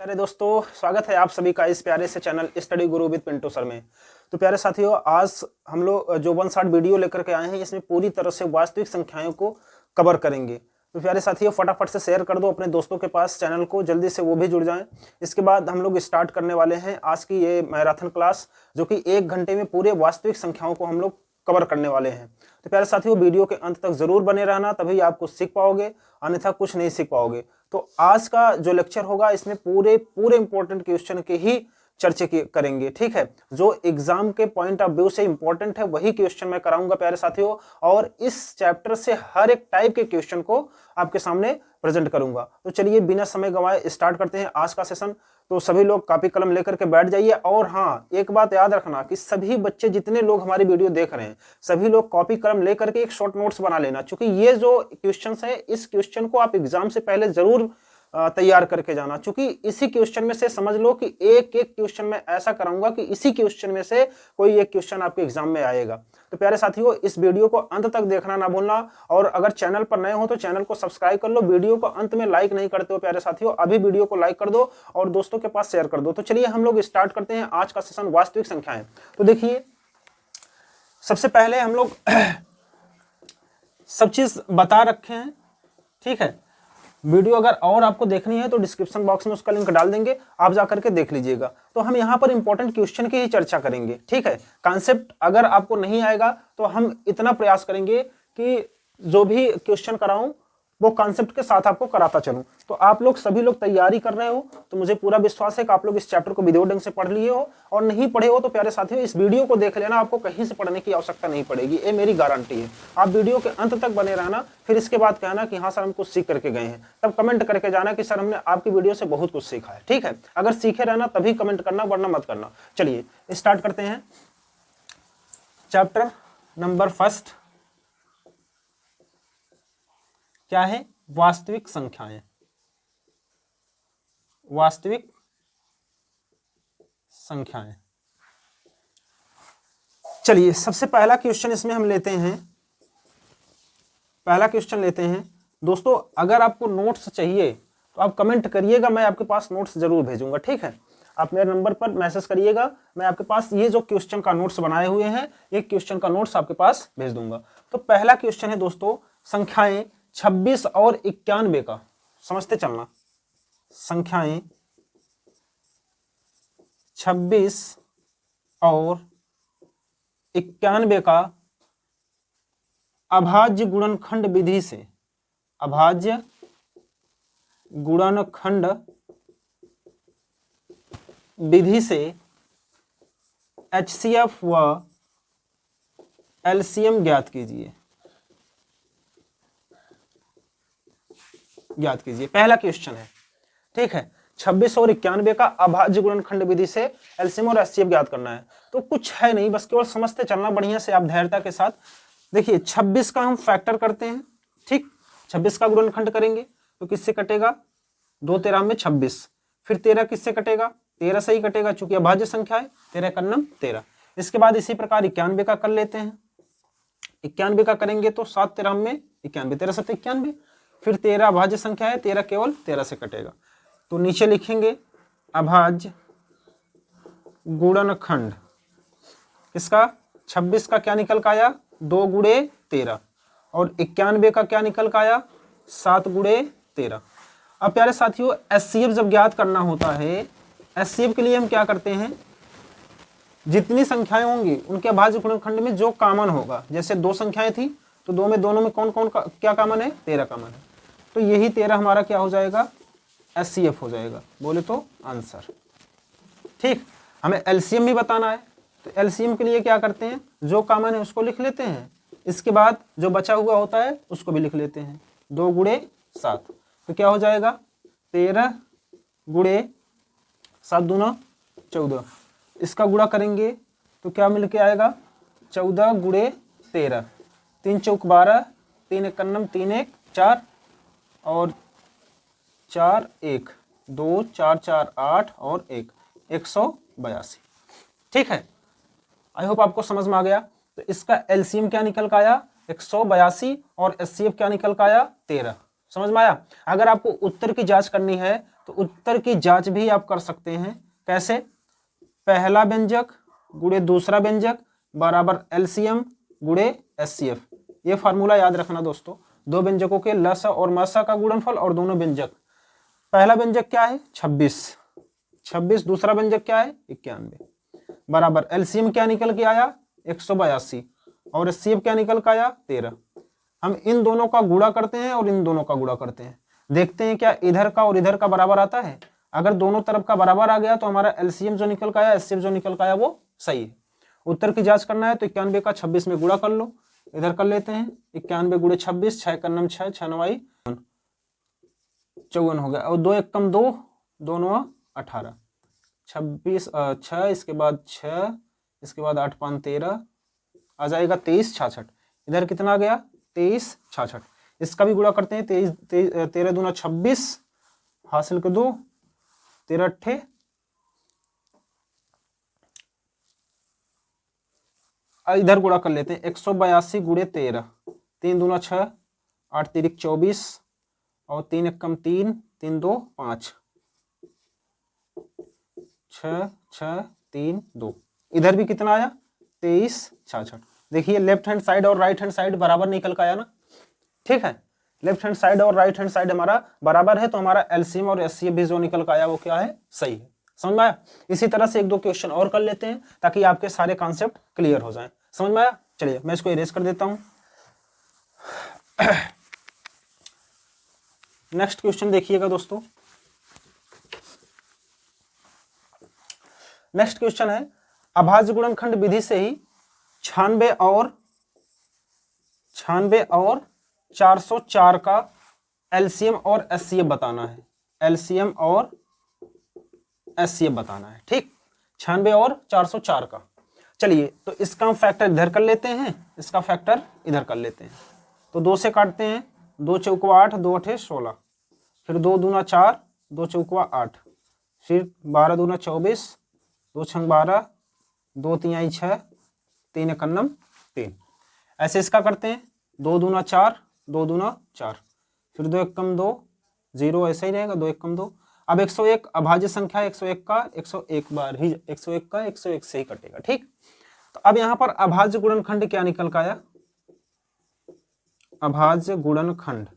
प्यारे दोस्तों, स्वागत है आप सभी का इस प्यारे से channel study Guru with Pintu sir में। तो प्यारे साथियों, आज हम लोग जो 1 शॉट वीडियो लेकर के आए हैं, इसमें पूरी तरह से वास्तविक संख्याओं को कवर करेंगे। तो प्यारे साथियों, फटाफट से शेयर कर दो अपने दोस्तों के पास चैनल को, जल्दी से वो भी जुड़ जाएं। इसके बाद हम लोग स्टार्ट करने वाले हैं आज की ये मैराथन क्लास, जो कि 1 घंटे में पूरे वास्तविक संख्याओं को हम लोग कवर करने वाले हैं। तो प्यारे साथियों, वीडियो के अंत तक जरूर बने रहना, तभी आप कुछ सीख पाओगे, अन्यथा कुछ नहीं सीख पाओगे। तो आज का जो लेक्चर होगा, इसमें पूरे इंपॉर्टेंट क्वेश्चन के ही चर्चा करेंगे। ठीक है, जो एग्जाम के पॉइंट ऑफ व्यू से इंपॉर्टेंट है वही क्वेश्चन मैं कराऊंगा प्यारे साथियों, और इस चैप्टर से हर एक टाइप के क्वेश्चन को आपके सामने प्रेजेंट करूंगा। तो चलिए बिना समय गंवाए स्टार्ट करते हैं आज का सेशन। तो सभी लोग कॉपी कलम लेकर के बैठ जाइए। और हाँ, एक बात याद रखना कि सभी बच्चे, जितने लोग हमारी वीडियो देख रहे हैं, सभी लोग कॉपी कलम लेकर के एक शॉर्ट नोट्स बना लेना, क्योंकि ये जो क्वेश्चन है, इस क्वेश्चन को आप एग्जाम से पहले जरूर तैयार करके जाना, क्योंकि इसी क्वेश्चन में से समझ लो कि एक क्वेश्चन में ऐसा कराऊंगा कि इसी क्वेश्चन में से कोई एक क्वेश्चन आपके एग्जाम में आएगा। तो प्यारे साथियों, इस वीडियो को अंत तक देखना ना भूलना, और अगर चैनल पर नए हो तो चैनल को सब्सक्राइब कर लो। वीडियो को अंत में लाइक नहीं करते हो प्यारे साथियों, अभी वीडियो को लाइक कर दो और दोस्तों के पास शेयर कर दो। तो चलिए हम लोग स्टार्ट करते हैं आज का सेशन, वास्तविक संख्याएं। तो देखिए, सबसे पहले हम लोग सब चीज बता रखे हैं। ठीक है, वीडियो अगर और आपको देखनी है तो डिस्क्रिप्शन बॉक्स में उसका लिंक डाल देंगे, आप जाकर के देख लीजिएगा। तो हम यहाँ पर इंपॉर्टेंट क्वेश्चन की ही चर्चा करेंगे। ठीक है, कॉन्सेप्ट अगर आपको नहीं आएगा तो हम इतना प्रयास करेंगे कि जो भी क्वेश्चन कराऊं वो कॉन्सेप्ट के साथ आपको कराता चलूं। तो आप लोग सभी लोग तैयारी कर रहे हो, तो मुझे पूरा विश्वास है कि आप लोग इस चैप्टर को विधिवत ढंग से पढ़ लिए हो, और नहीं पढ़े हो तो प्यारे साथियों इस वीडियो को देख लेना, आपको कहीं से पढ़ने की आवश्यकता नहीं पड़ेगी, ये मेरी गारंटी है। आप वीडियो के अंत तक बने रहना, फिर इसके बाद कहना कि हाँ सर हम कुछ सीख करके गए हैं, तब कमेंट करके जाना कि सर हमने आपकी वीडियो से बहुत कुछ सीखा है। ठीक है, अगर सीखे रहना तभी कमेंट करना, वरना मत करना। चलिए स्टार्ट करते हैं। चैप्टर नंबर फर्स्ट क्या है? वास्तविक संख्याएं। वास्तविक संख्याएं। चलिए सबसे पहला क्वेश्चन इसमें हम लेते हैं। पहला क्वेश्चन लेते हैं दोस्तों, अगर आपको नोट्स चाहिए तो आप कमेंट करिएगा, मैं आपके पास नोट्स जरूर भेजूंगा। ठीक है, आप मेरे नंबर पर मैसेज करिएगा, मैं आपके पास ये जो क्वेश्चन का नोट्स बनाए हुए हैं, एक क्वेश्चन का नोट्स आपके पास भेज दूंगा। तो पहला क्वेश्चन है दोस्तों, संख्याएं 26 और 91 का, समझते चलना, संख्याएं 26 और 91 का अभाज्य गुणनखंड विधि से, अभाज्य गुणनखंड विधि से HCF व LCM ज्ञात कीजिए। ज्ञात कीजिए, पहला क्वेश्चन है। ठीक है, 26 और 91 का अभाज्य गुणनखंड विधि से एलसीएम और एचसीएफ ज्ञात करना है। तो कुछ है नहीं, बस केवल समझते चलना बढ़िया से, आप धैर्यता के साथ। देखिए 26 का हम फैक्टर करते हैं। ठीक, 26 का गुणनखंड करेंगे तो किससे कटेगा? 2 13 में 26, फिर 13 किससे कटेगा? 13 से ही कटेगा, चूंकि अभाज्य संख्या है, 13 का नम 13। इसके बाद इसी प्रकार 91 का कर लेते हैं। 91 का करेंगे तो 7 13 में 91, 13 7 91, फिर 13 अभाज्य संख्या है, 13 केवल 13 से कटेगा। तो नीचे लिखेंगे अभाज्य गुणनखंड किसका? 26 का क्या निकल का आया? 2 गुणे 13, और 91 का क्या निकल का आया? 7 गुणे 13। अब प्यारे साथियों, एचसीएफ जब ज्ञात करना होता है, एचसीएफ के लिए हम क्या करते हैं, जितनी संख्याएं होंगी उनके अभाज्य गुणनखंड में जो कॉमन होगा, जैसे 2 संख्याएं थी तो दोनों में कौन कौन का क्या कॉमन है? 13 कॉमन है, तो यही 13 हमारा क्या हो जाएगा? एचसीएफ हो जाएगा। बोले तो आंसर। ठीक, हमें एलसीएम भी बताना है, तो एलसीएम के लिए क्या करते हैं, जो कॉमन है उसको लिख लेते हैं, इसके बाद जो बचा हुआ होता है उसको भी लिख लेते हैं। 2 गुणे 7, तो क्या हो जाएगा? 13 गुणे 7 दूना 14, इसका गुणा करेंगे तो क्या मिल के आएगा? 14 गुणे 13, 3 चौक 12, 3 एक कन्नम 3 1 4, और 4 1 2 4 4 8 और 1 182। ठीक है, आई होप आपको समझ में आ गया। तो इसका एलसीएम क्या निकल का आया? 182, और एचसीएफ क्या निकल का आया? 13। समझ में आया? अगर आपको उत्तर की जांच करनी है तो उत्तर की जांच भी आप कर सकते हैं। कैसे? पहला व्यंजक गुणे दूसरा व्यंजक बराबर एलसीएम गुणे एचसीएफ। ये फार्मूला याद रखना दोस्तों, दो व्यंजकों के लसा और मसा का गुणनफल और दोनों व्यंजक। पहला व्यंजक क्या है? 26, दूसरा व्यंजक क्या है? 91 बराबर एलसीएम क्या निकल के आया? 182 और एचसीएफ क्या निकल के आया? 13। हम इन दोनों का गुणा करते हैं और इन दोनों का गुणा करते हैं, देखते हैं क्या इधर का और इधर का बराबर आता है। अगर दोनों तरफ का बराबर आ गया तो हमारा एलसीएम जो निकल के आया, एचसीएफ जो निकल के आया वो सही है। उत्तर की जांच करना है तो 91 का 26 में गुणा कर लो, इधर कर लेते हैं 91 गुणे 26, 6 कन्नम 6, 6 9 54 हो गया और 2 1 कम 2, 2 9 18, 26 6 इसके बाद 6 इसके बाद 8 5 13 आ जाएगा 23 66। इधर कितना आ गया? 23 66। इसका भी गुणा करते हैं, 13 दूना 26 हासिल कर दो, 13 अट्ठे इधर गुणा कर लेते हैं 182 गुणे 13, 3 दूना 6, 8 तिरिक 24 और 3 एक कम 3, 3 2 5, 6 6 3 2। इधर भी कितना आया? 23 66। देखिए लेफ्ट हैंड साइड और राइट हैंड साइड बराबर निकल का आया ना, ठीक है। लेफ्ट हैंड साइड और राइट हैंड साइड हमारा बराबर है तो हमारा एलसीएम और एचसीएफ भी जो निकल का आया वो क्या है? सही है। समझ में आया? इसी तरह से एक दो क्वेश्चन और कर लेते हैं ताकि आपके सारे कॉन्सेप्ट क्लियर हो जाएं। समझ में आया? चलिए मैं इसको इरेज कर देता हूं। नेक्स्ट क्वेश्चन देखिएगा दोस्तों। नेक्स्ट क्वेश्चन है अभाज्य गुणनखंड विधि से ही 96 और 404 का एलसीएम और एचसीएफ बताना है। एलसीएम और एचसीएफ बताना है, ठीक। 96 और 404 का। चलिए तो इसका हम फैक्टर इधर कर लेते हैं, इसका फैक्टर इधर कर लेते हैं। तो 2 से काटते हैं, 2 चौकुआ 8, 2 अठे 16, फिर 2 दूना 4, 2 चौकुआ 8, फिर 12 दूना 24, 2 छंग 12, 2 तिहाई 6, 3 एकन्नम 3। ऐसे इसका करते हैं, 2 दूना 4, 2 दूना 4, फिर 2 एक कम 2, 0 ऐसा ही रहेगा, 2 एक कम 2। अब 101 अभाज्य संख्या 101 का 101 बार ही 101 का 101 से ही कटेगा, ठीक। तो अब यहां पर अभाज्य गुणनखंड क्या निकल का आया? अभाज्य गुणनखंड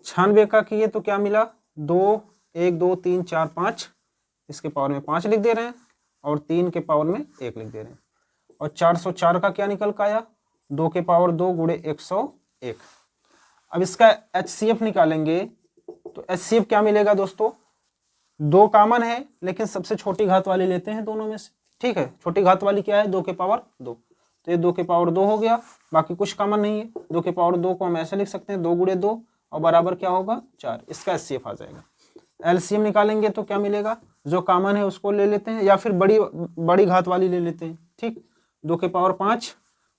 96 का किए तो क्या मिला? 2 1 2 3 4 5, इसके पावर में 5 लिख दे रहे हैं और 3 के पावर में 1 लिख दे रहे हैं। और 404 का क्या निकल का आया? 2 के पावर 2 गुणे 101। अब इसका एचसीएफ निकालेंगे तो एचसीएफ क्या मिलेगा दोस्तों? 2 कॉमन है लेकिन सबसे छोटी घात वाली लेते हैं दोनों में से, ठीक है। छोटी घात वाली क्या है? 2 के पावर 2, तो ये 2 के पावर 2 हो गया, बाकी कुछ कॉमन नहीं है। 2 के पावर 2 को हम ऐसे लिख सकते हैं, 2 गुणे 2 और बराबर क्या होगा? 4। इसका एचसीएफ आ जाएगा। एलसीएम निकालेंगे तो क्या मिलेगा? जो कॉमन है उसको ले लेते हैं या फिर बड़ी घात वाली ले लेते हैं, ठीक। 2 के पावर 5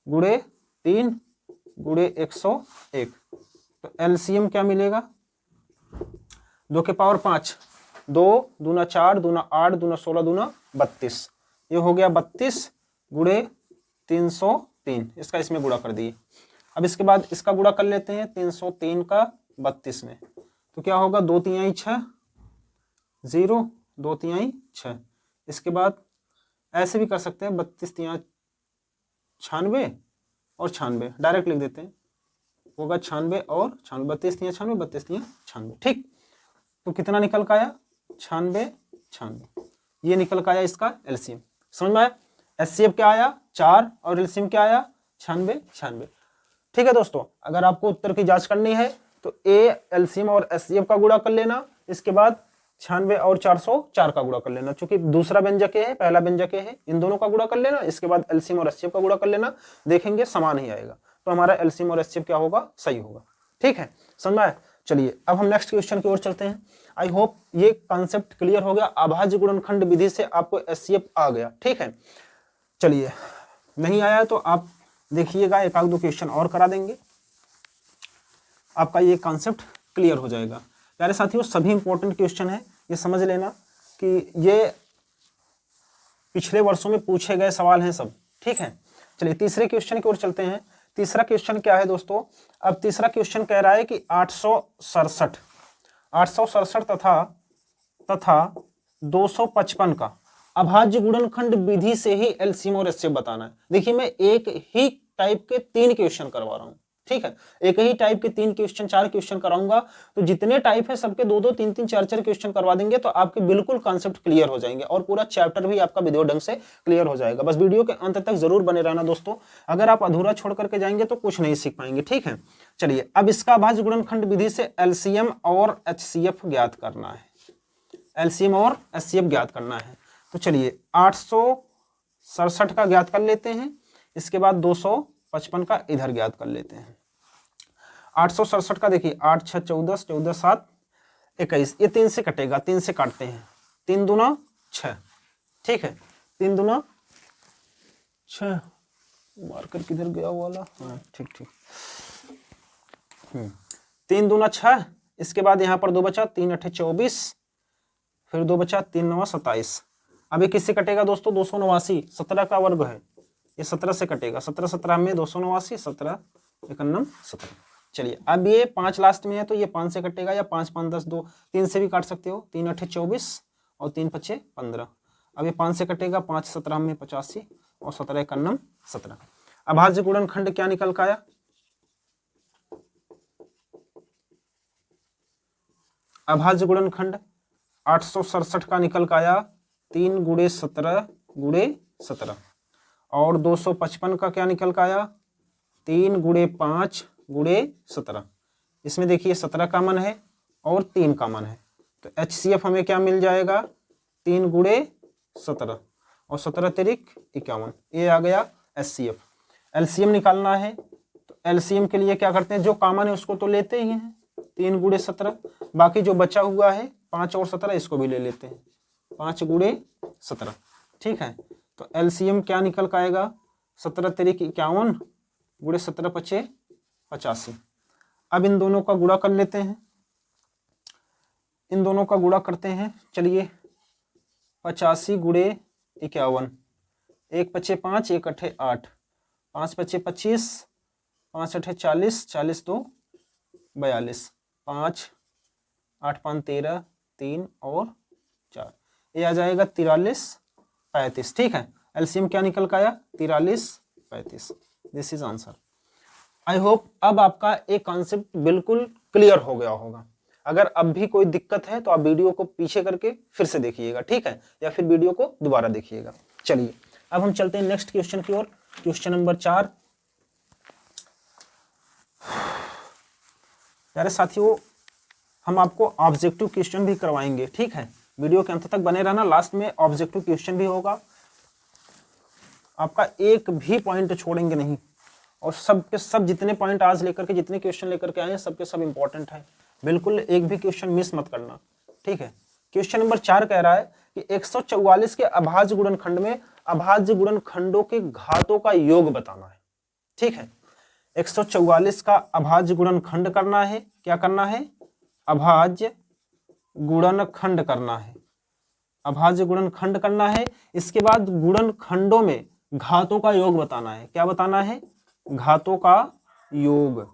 गुणे 3 गुणे 101, तो एलसीएम क्या मिलेगा? 2 के पावर 5, 2 दूना 4 दूना 8 दूना 16 दूना 32, ये हो गया 32 गुणे 303। इसका इसमें गुणा कर दिए। अब इसके बाद इसका गुणा कर लेते हैं 303 का 32 में, तो क्या होगा? 2 तिहाई 6 0, 2 तिहाई 6। इसके बाद ऐसे भी कर सकते हैं, 32 तिहाई 96 और 96 डायरेक्ट लिख देते हैं, होगा 96 और 96, 32 तिहाई 96, 32 तिहाई 96, ठीक। तो कितना निकल का आया? 96 96, ये निकल का आया इसका एलसीएम। समझ में आया? एचसीएफ क्या आया? 4 और एलसीएम क्या आया? 96 96, ठीक है दोस्तों। अगर आपको उत्तर की जांच करनी है तो ए एलसीएम और एचसीएफ का गुणा कर लेना, इसके बाद 96 और 404 का गुणा कर लेना, क्योंकि दूसरा व्यंजक है पहला व्यंजक है, इन दोनों का गुणा कर लेना, इसके बाद एलसीएम और एचसीएफ का गुणा कर लेना, देखेंगे समान ही आएगा, तो हमारा एलसीएम और एचसीएफ क्या होगा? सही होगा, ठीक है। समझ में आया? चलिए अब हम नेक्स्ट क्वेश्चन की ओर चलते हैं। आई होप ये कॉन्सेप्ट क्लियर हो गया। अभाज्य गुणनखंड विधि से आपको एचसीएफ आ गया, ठीक है। चलिए नहीं आया तो आप देखिएगा, एक आध दो क्वेश्चन और करा देंगे, आपका ये कॉन्सेप्ट क्लियर हो जाएगा। प्यारे साथियों सभी इंपॉर्टेंट क्वेश्चन है, ये समझ लेना कि ये पिछले वर्षों में पूछे गए सवाल हैं सब, ठीक है। चलिए तीसरे क्वेश्चन की ओर चलते हैं। तीसरा क्वेश्चन क्या है दोस्तों? अब तीसरा क्वेश्चन कह रहा है कि 867 867 तथा 255 का अभाज्य गुणनखंड विधि से ही एलसीएम और एचसीएफ बताना है। देखिए मैं एक ही टाइप के 3 क्वेश्चन करवा रहा हूं, ठीक है, एक ही टाइप के 3 क्वेश्चन 4 क्वेश्चन कराऊंगा, तो जितने टाइप है सबके 2-2 3-3 4-4 क्वेश्चन करवा देंगे तो आपके बिल्कुल कॉन्सेप्ट क्लियर हो जाएंगे और पूरा चैप्टर भी आपका वीडियो ढंग से क्लियर हो जाएगा। बस वीडियो के अंत तक जरूर बने रहना दोस्तों, अगर आप अधूरा छोड़ करके जाएंगे तो कुछ नहीं सीख पाएंगे, ठीक है। चलिए अब इसका अभाज्य गुणनखंड विधि से एलसीएम और एचसीएफ ज्ञात करना है, एलसीएम और एचसीएफ ज्ञात करना है। तो चलिए 867 का ज्ञात कर लेते हैं, इसके बाद 255 का इधर ज्ञात कर लेते हैं। 867 का देखिए 8 6 14 14 7 21, ये 3 से कटेगा, 3 से काटते हैं, 3 दूना 6, ठीक है, 3 दूना 6, मार्कर किधर गया वाला, हाँ ठीक ठीक, 3 दूना 6, इसके बाद यहाँ पर 2 बचा, 3 8 24, फिर 2 बचा, 3 9 27। अब ये किससे कटेगा दोस्तों, 289, 17 का वर्ग है, ये 17 से कटेगा, 17 17 में 289, 17 51 17। चलिए अब ये 5 लास्ट में है तो ये 5 से कटेगा, या 5 5 10 2 3 से भी काट सकते हो, 3 8 24 और 3 5 15। अब ये 5 से कटेगा, 5 17 में 85 और 17 51 17। अभाज्य गुणनखंड क्या निकल का आया, अभाज्य गुणनखंड 867 का निकल का आया 3 × 17 × 17, और 255 का क्या निकल का आया 3 × 5 × 17। इसमें देखिए 17 कॉमन है और 3 कॉमन है, तो एचसीएफ हमें क्या मिल जाएगा 3 × 17 और 17 तिरिक 51, ये आ गया एचसीएफ। एलसीएम निकालना है तो एलसीएम के लिए क्या करते हैं, जो कॉमन है उसको तो लेते ही हैं, 3 × 17, बाकी जो बचा हुआ है 5 और 17 इसको भी ले लेते हैं, 5 × 17, ठीक है। तो एलसीएम क्या निकल का आएगा 17 तिरिक 51 × 17 5 85। अब इन दोनों का गुणा कर लेते हैं, इन दोनों का गुणा करते हैं। चलिए 85 × 51, 1 5 5 1 8 8, 5 5 25, 5 8 40, 40 2 42, 5 8 5 13, 3 और 4, ये आ जाएगा 43 35, ठीक है। एलसीएम क्या निकल का आया 43 35, this is answer. I hope अब आपका एक कॉन्सेप्ट बिल्कुल क्लियर हो गया होगा। अगर अब भी कोई दिक्कत है तो आप वीडियो को पीछे करके फिर से देखिएगा, ठीक है, या फिर वीडियो को दोबारा देखिएगा। चलिए अब हम चलते हैं नेक्स्ट क्वेश्चन की ओर, क्वेश्चन नंबर 4। प्यारे साथियों हम आपको ऑब्जेक्टिव क्वेश्चन भी करवाएंगे, ठीक है, वीडियो के अंत तक बने रहना, लास्ट में ऑब्जेक्टिव क्वेश्चन भी होगा, आपका एक भी पॉइंट छोड़ेंगे नहीं, और सब के सब जितने पॉइंट आज लेकर के जितने क्वेश्चन लेकर के आए हैं सबके सब इंपॉर्टेंट है, बिल्कुल एक भी क्वेश्चन मिस मत करना, ठीक है। क्वेश्चन नंबर 4 कह रहा है कि 144 के अभाज्य गुणनखंड में अभाज्य गुणनखंडों के घातों का योग बताना है, ठीक है। 144 का अभाज्य गुणनखंड करना है, क्या करना है, अभाज्य गुणनखंड करना है, अभाज्य गुणनखंड करना है। इसके बाद गुणनखंडों में घातों का योग बताना है, क्या बताना है, घातों का योग,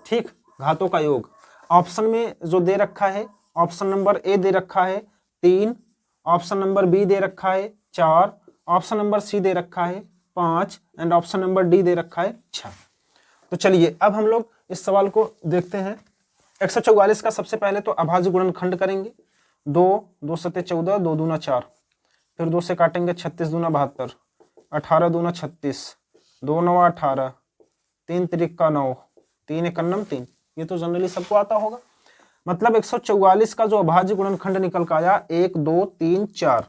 ठीक, घातों का योग। ऑप्शन में जो दे रखा है, ऑप्शन नंबर ए दे रखा है 3, ऑप्शन नंबर बी दे रखा है 4, ऑप्शन नंबर सी दे रखा है 5 एंड ऑप्शन नंबर डी दे रखा है 6। तो चलिए अब हम लोग इस सवाल को देखते हैं। 144 का सबसे पहले तो अभाज्य गुणनखंड करेंगे, 2 2 7 14, 2 दूना 4, फिर 2 से काटेंगे 36 दूना 72, 18 दूना 36, 2 9 18, 3 तिरिक 9, 3 1 3, ये तो जनरली सबको आता होगा। मतलब 144 का जो अभाज्य गुणनखंड निकल का आया 1 2 3 4,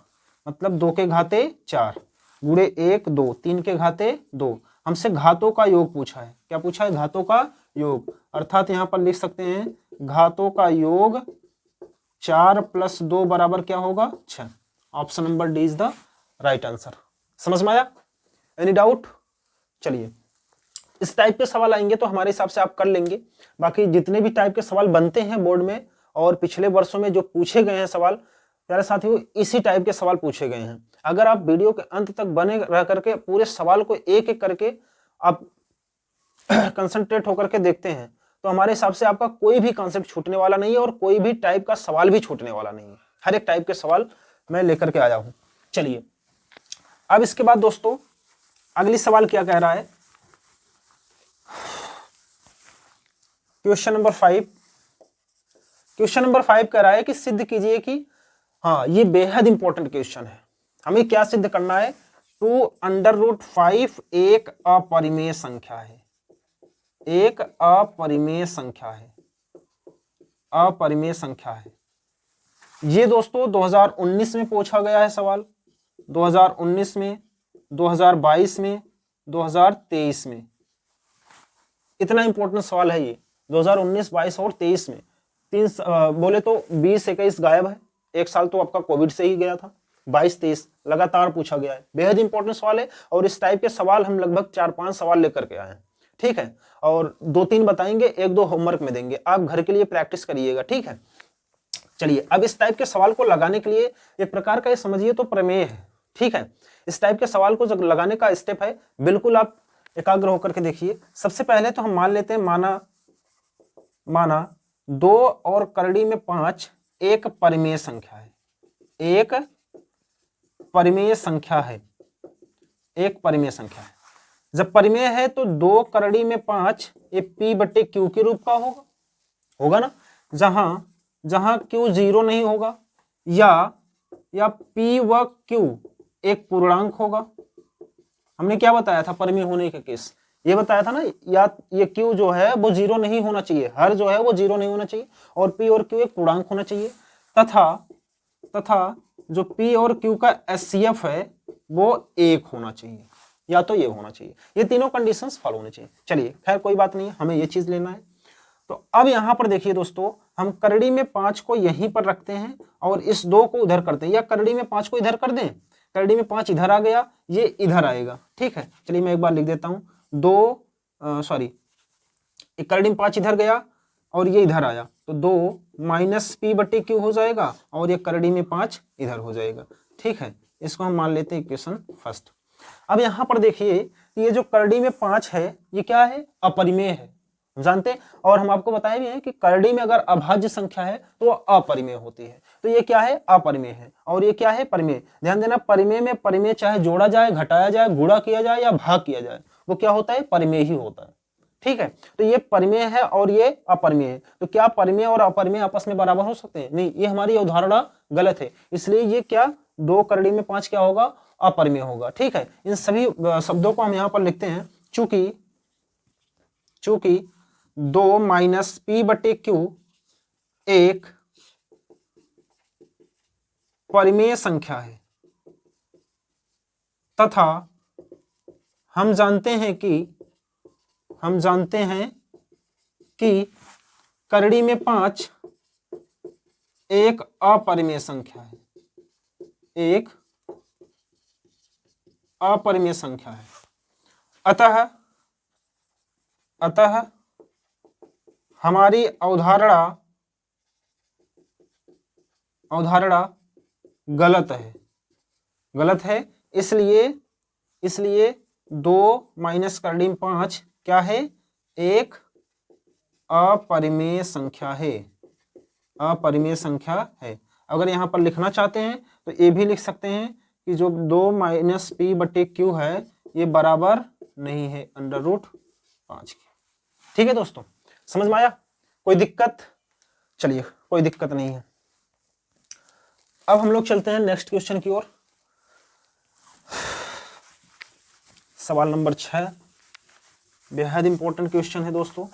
मतलब 2 के घाते 4 गुणे 1 2, 3 के घाते 2। हमसे घातों का योग पूछा है, क्या पूछा है, घातों का योग, अर्थात यहाँ पर लिख सकते हैं घातों का योग 4 + 2 बराबर क्या होगा 6। Option number D is the right answer. समझ में आया, एनी डाउट। चलिए इस टाइप के सवाल आएंगे तो हमारे हिसाब से आप कर लेंगे, बाकी जितने भी टाइप के सवाल बनते हैं बोर्ड में और पिछले वर्षों में जो पूछे गए हैं सवाल, प्यारे साथियों इसी टाइप के सवाल पूछे गए हैं। अगर आप वीडियो के अंत तक बने रह करके पूरे सवाल को एक एक करके आप कंसंट्रेट होकर के देखते हैं तो हमारे हिसाब से आपका कोई भी कॉन्सेप्ट छूटने वाला नहीं है और कोई भी टाइप का सवाल भी छूटने वाला नहीं है। हर एक टाइप के सवाल मैं लेकर के आया हूं। चलिए अब इसके बाद दोस्तों अगली सवाल क्या कह रहा है, क्वेश्चन नंबर 5। क्वेश्चन नंबर 5 कह रहा है कि सिद्ध कीजिए कि, हाँ ये बेहद इंपॉर्टेंट क्वेश्चन है। हमें क्या सिद्ध करना है, 2√5 एक अपरिमेय संख्या है, एक अपरिमेय संख्या है, अपरिमेय संख्या है। ये दोस्तों 2019 में पूछा गया है सवाल, 2019 में, 2022 में, 2023 में। इतना इंपॉर्टेंट सवाल है ये 2019, 22 और 23 में। बोले तो 20, 21 गायब है, एक साल तो आपका कोविड से ही गया था, 22, 23 लगातार पूछा गया है। बेहद इंपॉर्टेंट सवाल है और इस टाइप के सवाल हम लगभग 4-5 सवाल लेकर के आए हैं, ठीक है। और 2-3 बताएंगे, 1-2 होमवर्क में देंगे, आप घर के लिए प्रैक्टिस करिएगा, ठीक है। चलिए अब इस टाइप के सवाल को लगाने के लिए एक प्रकार का ये समझिए तो प्रमेय है, ठीक है। इस टाइप के सवाल को जब लगाने का स्टेप है, बिल्कुल आप एकाग्र होकर के देखिए। सबसे पहले तो हम मान लेते हैं, माना 2 और करड़ी में 5 एक परिमेय संख्या है, एक परिमेय संख्या है, एक परिमेय संख्या है। जब परिमेय है तो 2 करड़ी में 5 ये P/Q के रूप का होगा ना, जहां Q 0 नहीं होगा या P व Q एक पूर्णांक होगा। हमने क्या बताया था परिमेय होने का केस, ये बताया था ना, या ये Q जो है वो 0 नहीं होना चाहिए, हर जो है वो 0 नहीं होना चाहिए, और P और Q एक पूर्णांक होना चाहिए, तथा जो P और Q का HCF है वो 1 होना चाहिए, या तो ये होना चाहिए। ये तीनों कंडीशंस फॉलो होने चाहिए। चलिए खैर कोई बात नहीं है, हमें ये चीज लेना है। तो अब यहां पर देखिए दोस्तों, हम करड़ी में 5 को यहीं पर रखते हैं और इस 2 को उधर करते हैं, या करड़ी में 5 को इधर कर दें, करड़ी में 5 इधर आ गया, ये इधर आएगा, ठीक है। चलिए मैं एक बार लिख देता हूं, करड़ी में 5 इधर गया और ये इधर आया, तो 2 माइनस P/Q हो जाएगा और ये करड़ी में 5 इधर हो जाएगा, ठीक है। इसको हम मान लेते हैं इक्वेशन फर्स्ट। अब यहां पर देखिए ये जो करड़ी में 5 है ये क्या है, अपरिमेय है, जानते हैं। और हम आपको बताए भी हैं कि करड़ी में अगर अभाज्य संख्या है तो वो अपरिमेय होती है, तो ये क्या है, अपरिमेय है। और ये क्या है, परिमेय। ध्यान देना, परिमेय में परिमेय चाहे जोड़ा जाए, घटाया जाए, गुणा किया जाए या भाग किया जाए, वो क्या होता है, परिमेय ही होता है, ठीक है। तो ये परिमेय है और ये अपरिमेय है। तो क्या परिमेय और अपरिमेय आपस में बराबर हो सकते हैं, नहीं, ये हमारी अवधारणा गलत है। इसलिए ये क्या, 2 करड़ी में 5 क्या होगा, अपरिमेय होगा, ठीक है। इन सभी शब्दों को हम यहां पर लिखते हैं, चूंकि 2 माइनस P/Q एक परिमेय संख्या है, तथा हम जानते हैं कि करड़ी में 5 एक अपरिमेय संख्या है, एक अपरिमेय संख्या है। अतः हमारी अवधारणा गलत है। इसलिए 2 माइनस करड़ी में 5 क्या है, एक अपरिमेय संख्या है, अपरिमेय संख्या है। अगर यहां पर लिखना चाहते हैं तो ये भी लिख सकते हैं कि जो 2 माइनस P/Q है ये बराबर नहीं है √5 के, ठीक है दोस्तों, समझ में आया, कोई दिक्कत? चलिए कोई दिक्कत नहीं है। अब हम लोग चलते हैं नेक्स्ट क्वेश्चन की ओर। सवाल नंबर 6 बेहद इंपॉर्टेंट क्वेश्चन है दोस्तों,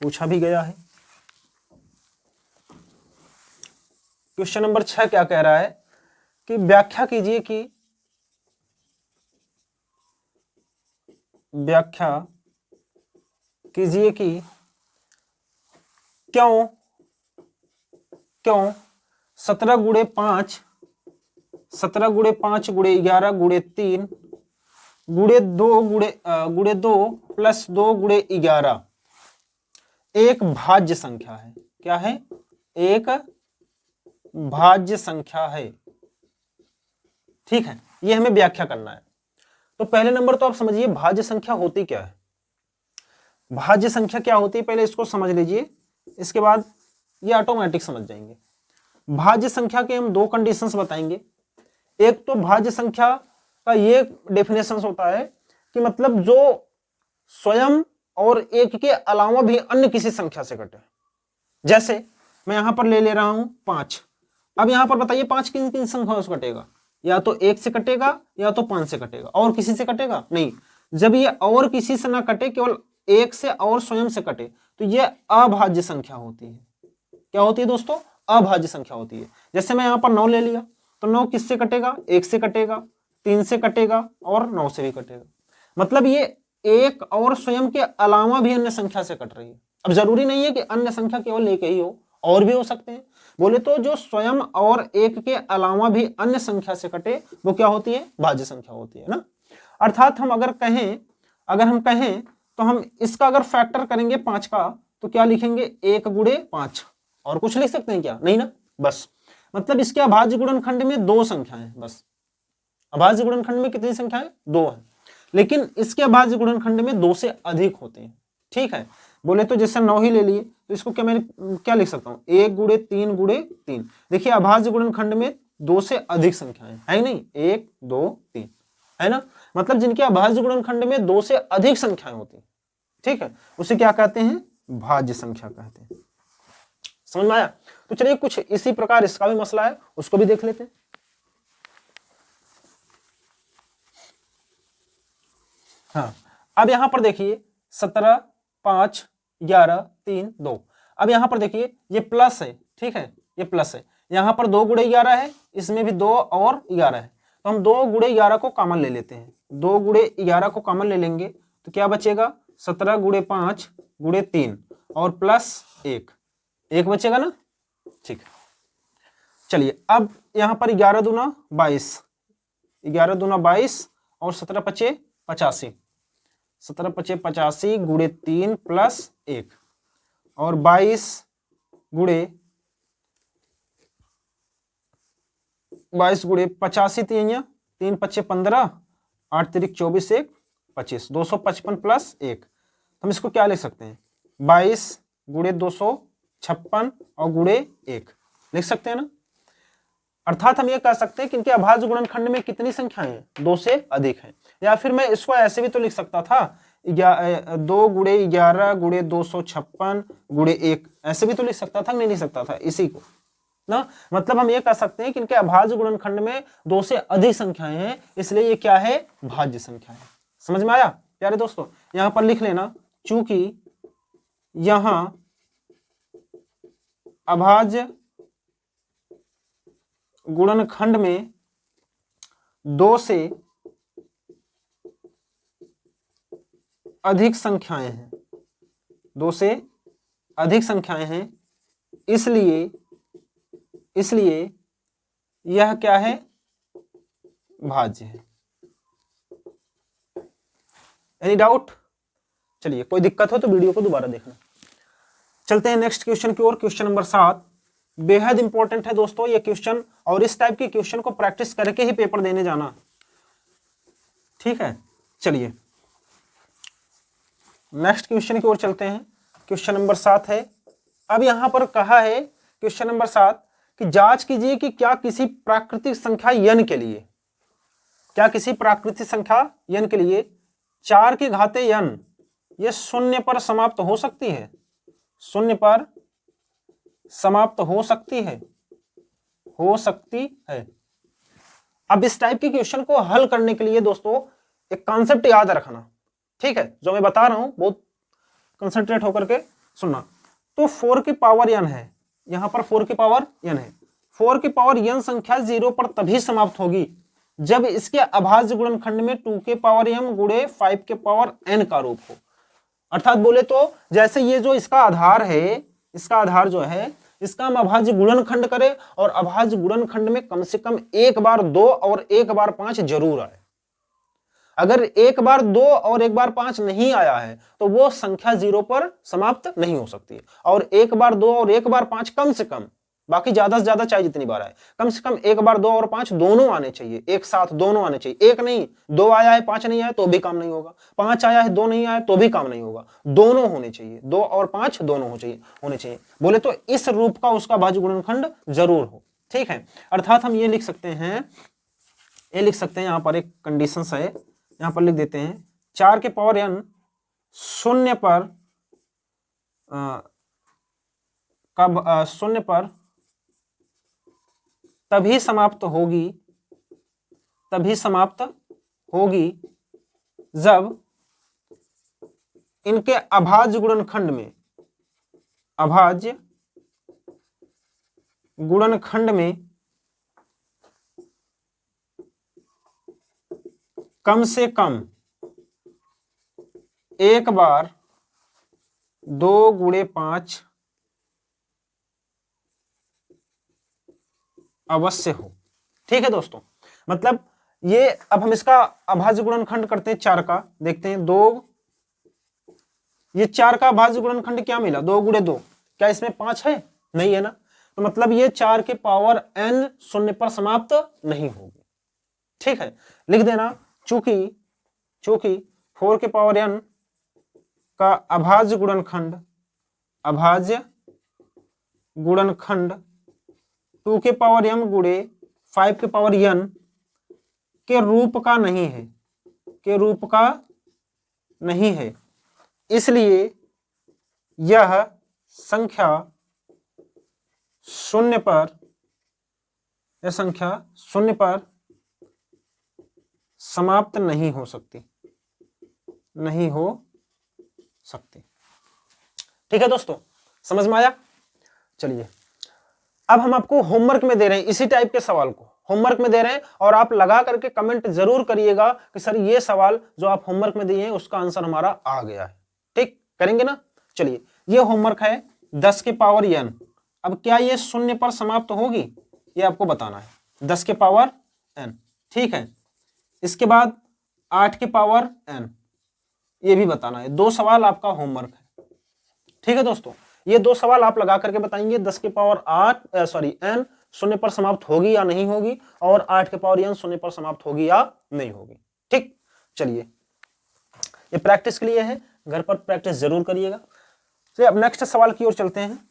पूछा भी गया है। क्वेश्चन नंबर 6 क्या कह रहा है कि व्याख्या कीजिए कि क्यों 17 गुणे 5 गुणे 11 गुणे 3 गुणे 2 प्लस 2 गुणे 11 एक भाज्य संख्या है। क्या है, एक भाज्य संख्या है, ठीक है। ये हमें व्याख्या करना है। तो पहले नंबर तो आप समझिए भाज्य संख्या होती क्या है। भाज्य संख्या क्या होती है पहले इसको समझ लीजिए, इसके बाद ये ऑटोमेटिक समझ जाएंगे। भाज्य संख्या के हम दो कंडीशंस बताएंगे। एक तो भाज्य संख्या का ये डेफिनेशन होता है कि मतलब जो स्वयं और एक के अलावा भी अन्य किसी संख्या से कटे। जैसे मैं यहां पर ले रहा हूं 5। अब यहां पर बताइए 5 किन किन संख्याओं से कटेगा? या तो 1 से कटेगा या तो 5 से कटेगा, और किसी से कटेगा नहीं। जब ये और किसी से ना कटे, केवल 1 से और स्वयं से कटे, तो ये अभाज्य संख्या होती है। क्या होती है दोस्तों? अभाज्य संख्या होती है। जैसे मैं यहां पर 9 ले लिया, तो 9 किससे कटेगा? 1 से कटेगा, 3 से कटेगा और 9 से भी कटेगा। मतलब ये एक और स्वयं के अलावा भी अन्य संख्या से कट रही है। अब जरूरी नहीं है कि अन्य संख्या केवल एक ही हो, और भी हो सकते हैं। बोले तो जो स्वयं और एक के अलावा भी अन्य संख्या से कटे वो क्या होती है? भाज्य संख्या होती है ना। अर्थात हम अगर हम कहें तो हम इसका अगर फैक्टर करेंगे 5 का, तो क्या लिखेंगे? 1 गुणे 5। और कुछ लिख सकते हैं क्या? नहीं ना। बस मतलब इसके अभाज्य गुणनखंड में 2 संख्याएं, बस अभाज्य गुणनखंड में कितनी संख्याएं? 2 है। लेकिन इसके अभाज्य गुणनखंड में 2 से अधिक होते हैं। ठीक है, बोले तो जैसे 9 ही ले लिए, तो इसको क्या लिख सकता हूं? 1 गुणे 3 गुणे 3। देखिए अभाज्य गुणनखंड में 2 से अधिक संख्याएं है नहीं, 1 2 3 है ना। मतलब जिनके अभाज्य गुणनखंड में 2 से अधिक संख्याएं होती हैं, ठीक है, उसे क्या कहते हैं? भाज्य संख्या कहते हैं। समझ में आया? तो चलिए कुछ इसी प्रकार इसका भी मसला है, उसको भी देख लेते हैं। हाँ, अब यहां पर देखिए 17 5 11 3 2। अब यहां पर देखिए ये प्लस है, ठीक है, ये प्लस है। यहां पर 2 गुणे 11 है, इसमें भी 2 और 11 है, तो हम 2 गुणे 11 को कॉमन ले लेते हैं। 2 गुणे 11 को कॉमन ले लेंगे तो क्या बचेगा? 17 गुणे 5 गुणे 3 और प्लस 1 बचेगा ना। ठीक है, चलिए अब यहां पर 11 दूना 22, 11 दूना 22 और 17 पचे 85, 17 पचे 85 गुणे 3 प्लस 1 और 22 गुणे 85 3 पचे 15, 8 तिरिक 24 1 25, 255 प्लस 1। हम इसको क्या लिख सकते हैं? 22 गुणे 256 और गुणे 1 लिख सकते हैं ना। अर्थात हम ये कह सकते हैं कि इनके अभाज्य गुणनखंड में कितनी संख्याएं हैं? 2 से अधिक है। या फिर मैं इसको ऐसे भी तो लिख सकता था, 2 गुणे 11 गुणे 256 गुणे 1, ऐसे भी तो लिख सकता था, नहीं लिख सकता था इसी को ना। मतलब हम ये कह सकते हैं कि इनके अभाज्य गुणनखंड में 2 से अधिक संख्याएं हैं, इसलिए ये क्या है? भाज्य संख्या है। समझ में आया प्यारे दोस्तों? यहां पर लिख लेना, चूंकि यहां अभाज्य गुणनखंड में 2 से अधिक संख्याएं हैं, 2 से अधिक संख्याएं हैं, इसलिए यह क्या है? भाज्य है। Any doubt? चलिए कोई दिक्कत हो तो वीडियो को दोबारा देखना। चलते हैं नेक्स्ट क्वेश्चन की ओर। क्वेश्चन नंबर 7 बेहद इंपॉर्टेंट है दोस्तों ये क्वेश्चन, और इस टाइप के क्वेश्चन को प्रैक्टिस करके ही पेपर देने जाना, ठीक है। चलिए नेक्स्ट क्वेश्चन की ओर चलते हैं। क्वेश्चन नंबर 7 है। अब यहां पर कहा है क्वेश्चन नंबर 7 कि जांच कीजिए कि क्या किसी प्राकृतिक संख्या n के लिए, क्या किसी प्राकृतिक संख्या n के लिए 4 की घाते n ये शून्य पर समाप्त हो सकती है? शून्य पर समाप्त हो सकती है, हो सकती है। अब इस टाइप के क्वेश्चन को हल करने के लिए दोस्तों एक कॉन्सेप्ट याद रखना, ठीक है, जो मैं बता रहा हूं बहुत कंसंट्रेट होकर के सुनना। तो 4 की पावर n है, यहां पर 4 की पावर n है। 4 की पावर n संख्या 0 पर तभी समाप्त होगी जब इसके अभाज्य गुणनखंड में 2 के पावर m गुणे 5 के पावर n का रूप हो। अर्थात बोले तो जैसे ये जो इसका आधार है, इसका आधार जो है, इसका हम अभाज्य गुणनखंड करें और अभाज्य गुणनखंड में कम से कम एक बार 2 और एक बार 5 जरूर आए। अगर एक बार 2 और एक बार 5 नहीं आया है तो वो संख्या 0 पर समाप्त नहीं हो सकती, और एक बार 2 और एक बार 5 कम से कम बाकी ज्यादा से ज्यादा चाहे जितनी बार आए, कम से कम एक बार 2 और 5 दोनों आने चाहिए, एक साथ दोनों आने चाहिए। एक नहीं, 2 आया है 5 नहीं आया तो भी काम नहीं होगा, 5 आया है 2 नहीं आया तो भी काम नहीं होगा, दोनों होने चाहिए, 2 और 5 दोनों होने चाहिए। बोले तो इस रूप का उसका भाज्य गुणनखंड जरूर हो। ठीक है, अर्थात हम ये लिख सकते हैं, यहां पर एक कंडीशन है, यहां पर लिख देते हैं 4 के पावर n शून्य पर शून्य पर तभी समाप्त होगी जब इनके अभाज्य गुणनखंड में कम से कम एक बार 2 गुणे 5 अवश्य हो। ठीक है दोस्तों, मतलब ये अब हम इसका अभाज्य गुणनखंड करते हैं 4 का, देखते हैं 2, ये 4 का अभाज्य गुणनखंड क्या मिला 2 गुणे 2, क्या इसमें 5 है? नहीं है ना, तो मतलब ये 4 के पावर n शून्य पर समाप्त नहीं होगी। ठीक है, लिख देना चूंकि 4 के पावर n का अभाज्य गुणनखंड 2 के पावर m गुणे 5 के पावर n के रूप का नहीं है, इसलिए यह संख्या शून्य पर समाप्त नहीं हो सकती। ठीक है दोस्तों, समझ में आया? चलिए, अब हम आपको होमवर्क में दे रहे हैं इसी टाइप के सवाल को, होमवर्क में दे रहे हैं, और आप लगा करके कमेंट जरूर करिएगा कि सर ये सवाल जो आप होमवर्क में दिए हैं उसका आंसर हमारा आ गया है। ठीक, करेंगे ना? चलिए, ये होमवर्क है 10 के पावर n। अब क्या ये शून्य पर समाप्त होगी, ये आपको बताना है, 10 के पावर n। ठीक है, इसके बाद 8 के पावर n, ये भी बताना है। 2 सवाल आपका होमवर्क है। ठीक है दोस्तों, ये 2 सवाल आप लगा करके बताएंगे 10 के पावर n शून्य पर समाप्त होगी या नहीं होगी, और 8 के पावर n शून्य पर समाप्त होगी या नहीं होगी। ठीक, चलिए, ये प्रैक्टिस के लिए है, घर पर प्रैक्टिस जरूर करिएगा। चलिए अब नेक्स्ट सवाल की ओर चलते हैं।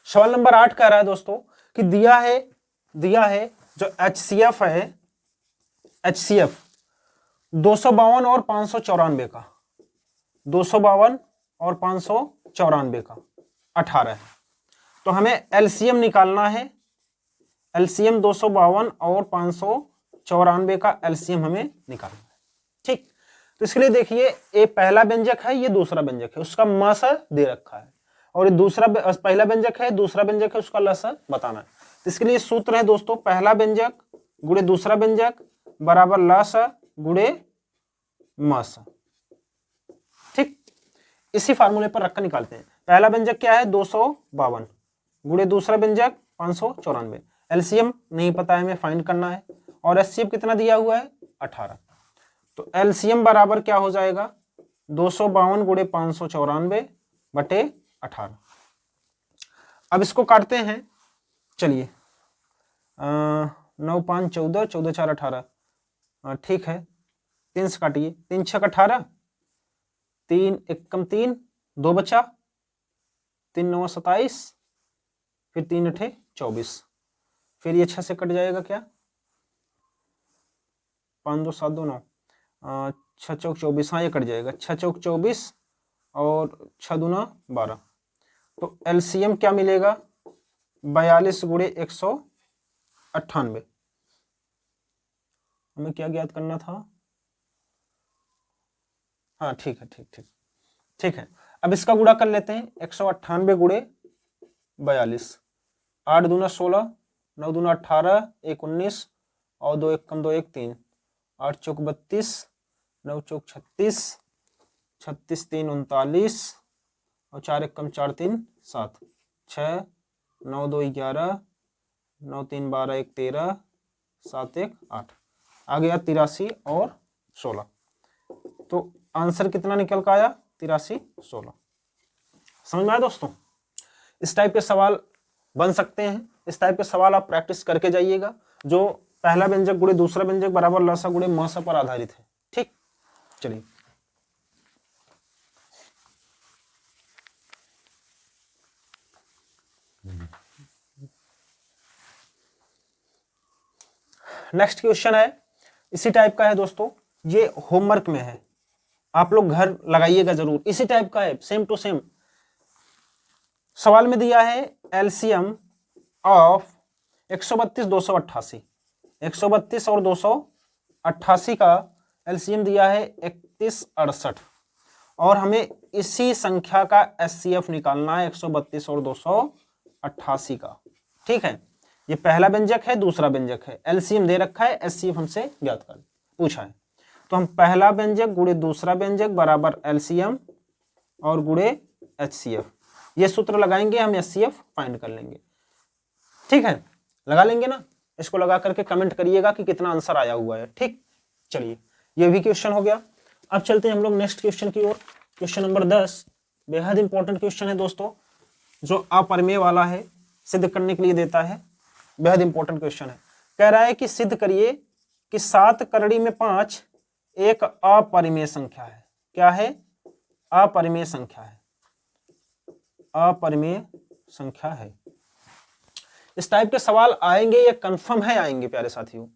सवाल नंबर 8 कह रहा है दोस्तों कि दिया है जो HCF है, HCF 252 और 594 का, 252 और 594 का 18 है, तो हमें एलसीएम निकालना है। एलसीएम 252 और 594 का एलसीएम हमें निकालना है। ठीक, तो इसके लिए देखिए, ये पहला व्यंजक है, ये दूसरा व्यंजक है, उसका मस दे रखा है, और ये दूसरा पहला व्यंजक है, दूसरा व्यंजक है, उसका लस बताना है। तो इसके लिए सूत्र है दोस्तों, पहला व्यंजक गुणे दूसरा व्यंजक बराबर लस गुणे मस। ठीक, इसी फार्मूले पर रखकर निकालते हैं। पहला व्यंजक क्या है 252 गुणे दूसरा व्यंजक 594, एलसीएम नहीं पता है, हमें फाइंड करना है, और एचसीएफ कितना दिया हुआ है 18। तो एलसीएम बराबर क्या हो जाएगा 252 गुणे 594 बटे 18। अब इसको काटते हैं, चलिए 9 5 14, 14 4 18, ठीक है, 3 से काटिए, 3 6 18, 3 1 कम 3, 2 बचा, 3 9 27, फिर 3 8 24, फिर ये 6 से कट जाएगा क्या, 5 2 7 2 9, 6 चौक 24, हाँ ये कट जाएगा, 6 चौक 24 और 6 दूना 12। तो एलसीएम क्या मिलेगा 42 गुणे 198। हमें क्या ज्ञात करना था, हाँ ठीक है, ठीक है। अब इसका गुणा कर लेते हैं, 198 गुणे 42, 8 दूना 16, 9 दूना 18, 1 19 और 2 1 कम 2 1 3, 8 चौक 32, 9 चौक 36, 36 3 39 और 4 1 कम 4 3 7, 6 9 2 11, 9 3 12 1 13, 7 1 8। आ गया 83 और 16। तो आंसर कितना निकल कर आया? 83, 16। समझ में आया दोस्तों? इस टाइप के सवाल बन सकते हैं। इस टाइप के सवाल आप प्रैक्टिस करके जाइएगा, जो पहला व्यंजक गुणे दूसरा व्यंजक बराबर लसा गुणे मसा पर आधारित है। ठीक, चलिए नेक्स्ट क्वेश्चन है, इसी टाइप का है दोस्तों, ये होमवर्क में है, आप लोग घर लगाइएगा जरूर। इसी टाइप का है, सेम टू सेम। सवाल में दिया है एलसीएम ऑफ 132 288, 132 और 288 का एलसीएम दिया है 3168, और हमें इसी संख्या का एचसीएफ निकालना है 132 और 288 का। ठीक है, ये पहला व्यंजक है, दूसरा व्यंजक है, एलसीएम दे रखा है, एचसीएफ हमसे ज्ञात कर पूछा है। तो हम पहला व्यंजक गुणे दूसरा व्यंजक बराबर एलसीएम और गुणे एचसीएफ, ये सूत्र लगाएंगे, हम एचसीएफ फाइंड कर लेंगे। ठीक है, लगा लेंगे ना? इसको लगा करके कमेंट करिएगा कि कितना आंसर आया हुआ है। ठीक, चलिए ये भी क्वेश्चन हो गया। अब चलते हैं हम लोग नेक्स्ट क्वेश्चन की ओर। क्वेश्चन नंबर 10 बेहद इंपॉर्टेंट क्वेश्चन है दोस्तों, जो अपरिमेय वाला है, सिद्ध करने के लिए देता है। बेहद इंपॉर्टेंट क्वेश्चन है। कह रहा है कि सिद्ध करिए कि 7 करड़ी में 5 एक अपरिमेय संख्या है। क्या है? अपरिमेय संख्या है, अपरिमेय संख्या है। इस टाइप के सवाल आएंगे, ये कंफर्म है आएंगे प्यारे साथियों।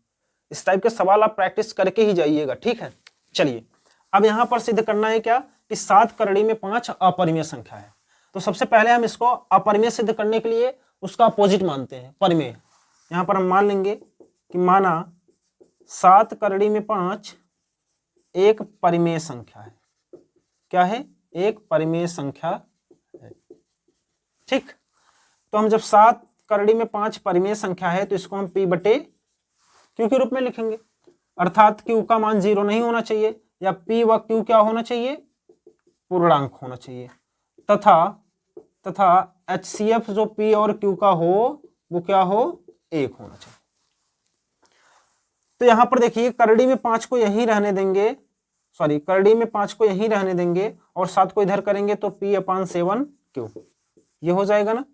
इस टाइप के सवाल आप प्रैक्टिस करके ही जाइएगा। ठीक है, चलिए अब यहां पर सिद्ध करना है क्या कि 7 करड़ी में 5 अपरिमेय संख्या है। तो सबसे पहले हम इसको अपरिमेय सिद्ध करने के लिए उसका अपोजिट मानते हैं, परिमेय। यहां पर हम मान लेंगे कि माना 7 करड़ी में 5 एक परिमेय संख्या है। क्या है? एक परिमेय संख्या है। ठीक, तो हम जब 7 करड़ी में 5 परिमेय संख्या है तो इसको हम p बटे q के रूप में लिखेंगे, अर्थात q का मान 0 नहीं होना चाहिए, या p व q क्या होना चाहिए? पूर्णांक होना चाहिए, तथा HCF जो p और q का हो वो क्या हो? 1 होना चाहिए। तो यहां पर देखिए करड़ी में 5 को यहीं रहने देंगे, सॉरी करड़ी में 5 को यहीं रहने देंगे और 7 को इधर करेंगे तो p/7 q, ये हो जाएगा ना।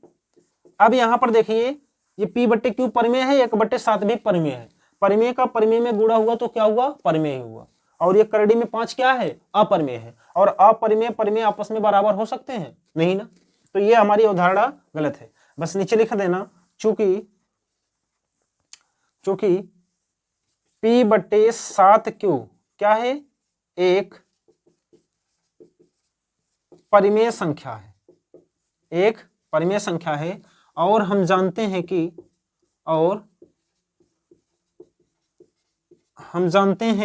अब यहां पर देखिए ये p बट्टे q परिमेय है, 1/7 भी परिमेय है। परिमेय का परिमेय में गुणा हुआ तो क्या हुआ? परिमेय ही हुआ। और ये करड़ी में 5 क्या है? अपरिमेय है। और अपरिमेय परिमेय आपस में बराबर हो सकते हैं? नहीं ना। तो ये हमारी अवधारणा गलत है। बस नीचे लिख देना, चूंकि p/7q क्या है? एक परिमेय संख्या है, एक परिमेय संख्या है। और हम जानते हैं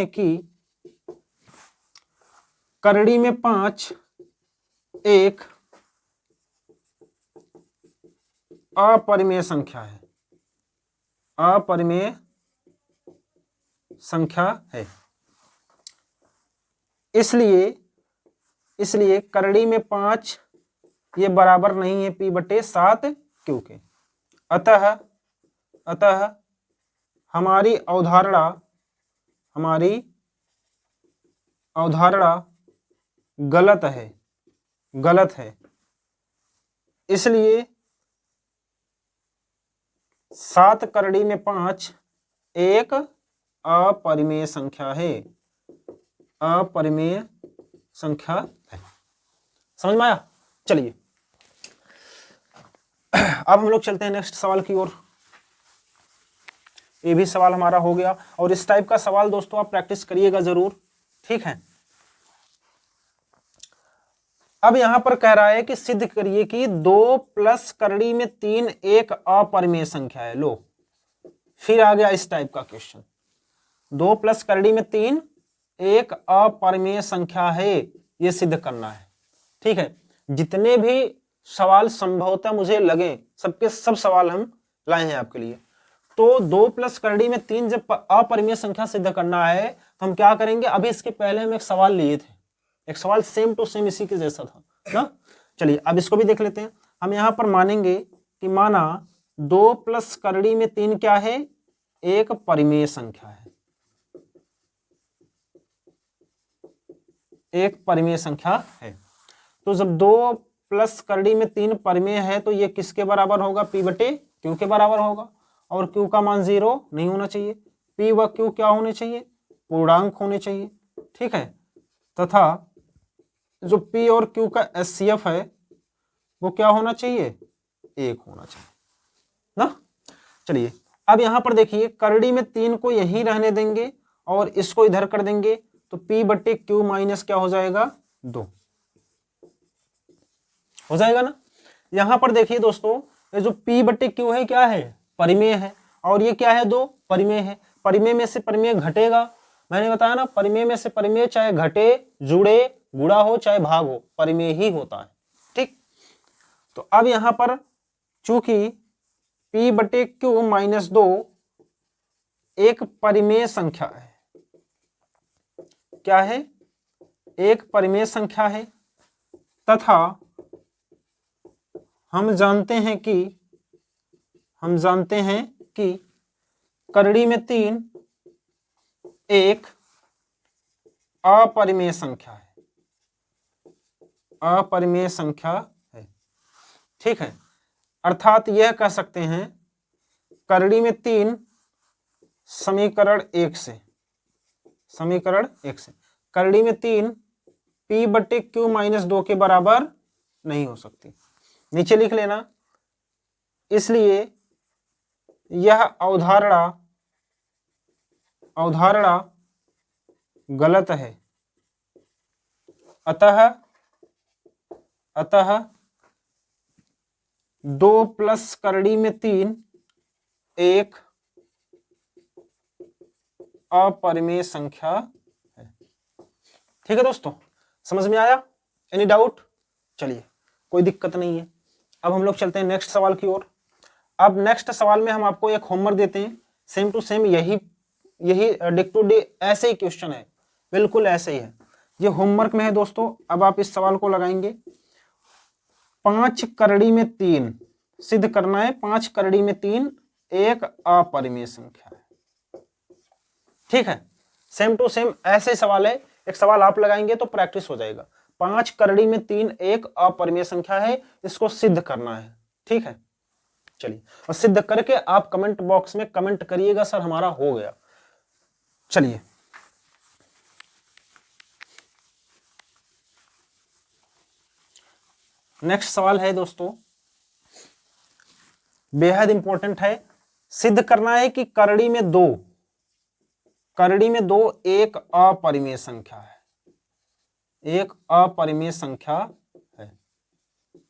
कि करड़ी में 5 एक अपरिमेय संख्या है, अपरिमेय संख्या है। इसलिए करड़ी में 5 ये बराबर नहीं है p/7 q के। अतः हमारी अवधारणा गलत है। इसलिए 7 करड़ी में 5 एक अपरिमेय संख्या है, अपरिमेय संख्या है। समझ में आया? चलिए अब हम लोग चलते हैं नेक्स्ट सवाल की ओर। ये भी सवाल हमारा हो गया, और इस टाइप का सवाल दोस्तों आप प्रैक्टिस करिएगा जरूर। ठीक है, अब यहां पर कह रहा है कि सिद्ध करिए कि 2 प्लस करड़ी में 3 एक अपरिमेय संख्या है। लो, फिर आ गया इस टाइप का क्वेश्चन। 2 प्लस करड़ी में 3 एक अपरिमेय संख्या है, यह सिद्ध करना है। ठीक है, जितने भी सवाल संभवतः मुझे लगे सबके सब सवाल हम लाए हैं आपके लिए। तो 2 प्लस करड़ी में 3 जब अपरिमेय संख्या सिद्ध करना है तो हम क्या करेंगे? अभी इसके पहले हम एक सवाल लिए थे, एक सवाल सेम टू सेम इसी के जैसा था ना। चलिए अब इसको भी देख लेते हैं। हम यहां पर मानेंगे कि माना 2 प्लस करड़ी में 3 क्या है? एक परिमेय संख्या है। एक परिमेय संख्या है। तो जब 2 प्लस करड़ी में 3 परिमेय है तो ये किसके बराबर होगा? P बटे Q के बराबर होगा। और Q का मान 0 नहीं होना चाहिए। P व Q क्या होने चाहिए? पूर्णांक होने चाहिए। ठीक है, तथा जो P और Q का HCF है वो क्या होना चाहिए? 1 होना चाहिए ना। चलिए अब यहां पर देखिए, करड़ी में 3 को यही रहने देंगे और इसको इधर कर देंगे तो P बटे Q माइनस क्या हो जाएगा? 2 हो जाएगा ना। यहां पर देखिए दोस्तों, ये जो P बटे Q है क्या है? परिमेय है। और ये क्या है? 2 परिमेय है। परिमेय में से परिमेय घटेगा। मैंने बताया ना, परिमेय में से परिमेय चाहे घटे, जुड़े, गुणा हो चाहे भाग हो, परिमेय ही होता है। ठीक, तो अब यहां पर चूंकि P बटे Q माइनस 2 एक परिमेय संख्या है। क्या है? एक परिमेय संख्या है, तथा हम जानते हैं कि करड़ी में 3 एक अपरिमेय संख्या है। अपरिमेय संख्या है। ठीक है, अर्थात यह कह सकते हैं करड़ी में 3 समीकरण 1 से करड़ी में 3 P बटे Q माइनस 2 के बराबर नहीं हो सकती। नीचे लिख लेना। इसलिए यह अवधारणा गलत है। अतः 2 प्लस करड़ी में 3 एक अपरिमेय संख्या है। ठीक है दोस्तों, समझ में आया? Any doubt? चलिए, कोई दिक्कत नहीं है। अब हम लोग चलते हैं नेक्स्ट सवाल की ओर। अब नेक्स्ट सवाल में हम आपको एक होमवर्क देते हैं, सेम टू सेम यही डे टू डे ऐसे ही क्वेश्चन है, बिल्कुल ऐसे ही है। ये होमवर्क में है दोस्तों। अब आप इस सवाल को लगाएंगे। 5 करड़ी में 3 सिद्ध करना है। 5 करड़ी में 3 एक अपरिमेय संख्या है। ठीक है, सेम टू सेम ऐसे सवाल है। एक सवाल आप लगाएंगे तो प्रैक्टिस हो जाएगा। 5 करड़ी में 3 एक अपरिमेय संख्या है, इसको सिद्ध करना है। ठीक है, चलिए, और सिद्ध करके आप कमेंट बॉक्स में कमेंट करिएगा, सर हमारा हो गया। चलिए, नेक्स्ट सवाल है दोस्तों, बेहद इंपॉर्टेंट है। सिद्ध करना है कि करड़ी में 2 एक अपरिमेय संख्या है। एक अपरिमेय संख्या है।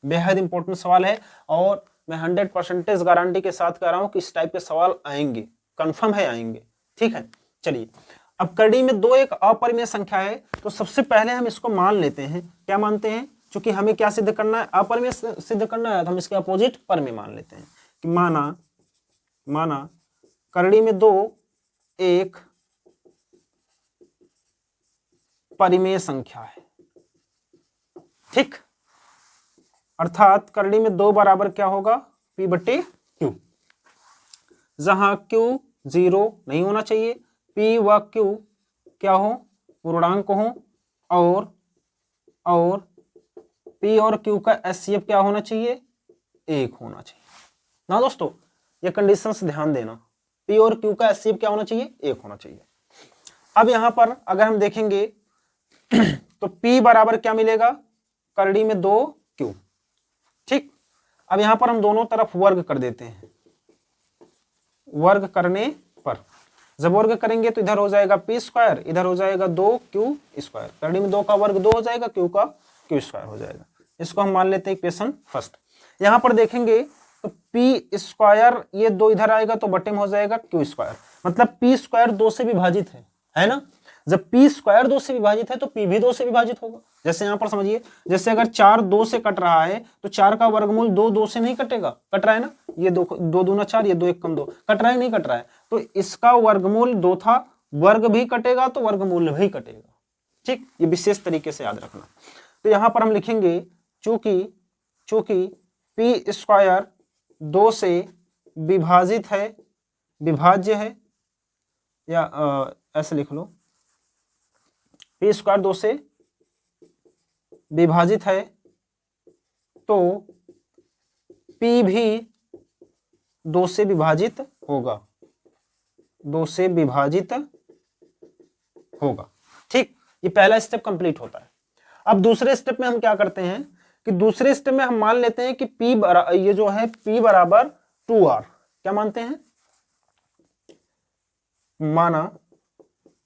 बेहद इंपॉर्टेंट सवाल है और मैं 100% गारंटी के साथ कह रहा हूं कि इस टाइप के सवाल आएंगे, कंफर्म है आएंगे। ठीक है, चलिए, अब करड़ी में 2 एक अपरिमेय संख्या है तो सबसे पहले हम इसको मान लेते हैं। क्या मानते हैं? क्योंकि हमें क्या सिद्ध करना है? अपरिमेय सिद्ध करना है, तो हम इसके अपोजिट परिमेय मान लेते हैं कि माना करड़ी में 2 एक परिमेय संख्या है। ठीक, अर्थात करड़ी में 2 बराबर क्या होगा? P बटे Q, जहां Q 0 नहीं होना चाहिए, P व Q क्या हो? पूर्णांक हो, और P और Q का HCF क्या होना चाहिए? 1 होना चाहिए ना दोस्तों। ये कंडीशंस ध्यान देना। P और Q का HCF क्या होना चाहिए? 1 होना चाहिए। अब यहां पर अगर हम देखेंगे तो P बराबर क्या मिलेगा? करड़ी में 2 Q। ठीक, अब यहां पर हम दोनों तरफ वर्ग कर देते हैं। वर्ग करने पर जब वर्ग करेंगे तो इधर हो जाएगा P स्क्वायर, इधर हो जाएगा 2Q स्क्वायर। करड़ी में 2 का वर्ग 2 हो जाएगा, Q का Q स्क्वायर हो जाएगा। इसको हम मान लेते हैं इक्वेशन फर्स्ट। यहां पर देखेंगे तो P स्क्वायर, ये 2 इधर आएगा तो बटे में हो जाएगा Q स्क्वायर। मतलब P स्क्वायर 2 से विभाजित है ना। जब P स्क्वायर 2 से विभाजित है तो P भी 2 से विभाजित होगा। जैसे यहां पर समझिए, जैसे अगर 4 2 से कट रहा है तो 4 का वर्गमूल 2 से नहीं कटेगा, कट रहा है ना। ये 2 दूना 4, ये 2 1 कम 2, कट रहा है नहीं कट रहा है, तो इसका वर्गमूल 2 था, वर्ग भी कटेगा तो वर्गमूल भी कटेगा। ठीक, ये विशेष तरीके से याद रखना। तो यहां पर हम लिखेंगे चूंकि P स्क्वायर 2 से विभाजित है, विभाज्य है, या ऐसे लिख लो, P स्क्वायर 2 से विभाजित है तो P भी 2 से विभाजित होगा, 2 से विभाजित होगा। ठीक, ये पहला स्टेप कंप्लीट होता है। अब दूसरे स्टेप में हम क्या करते हैं कि दूसरे स्टेप में हम मान लेते हैं कि ये जो है P बराबर 2R, क्या मानते हैं, माना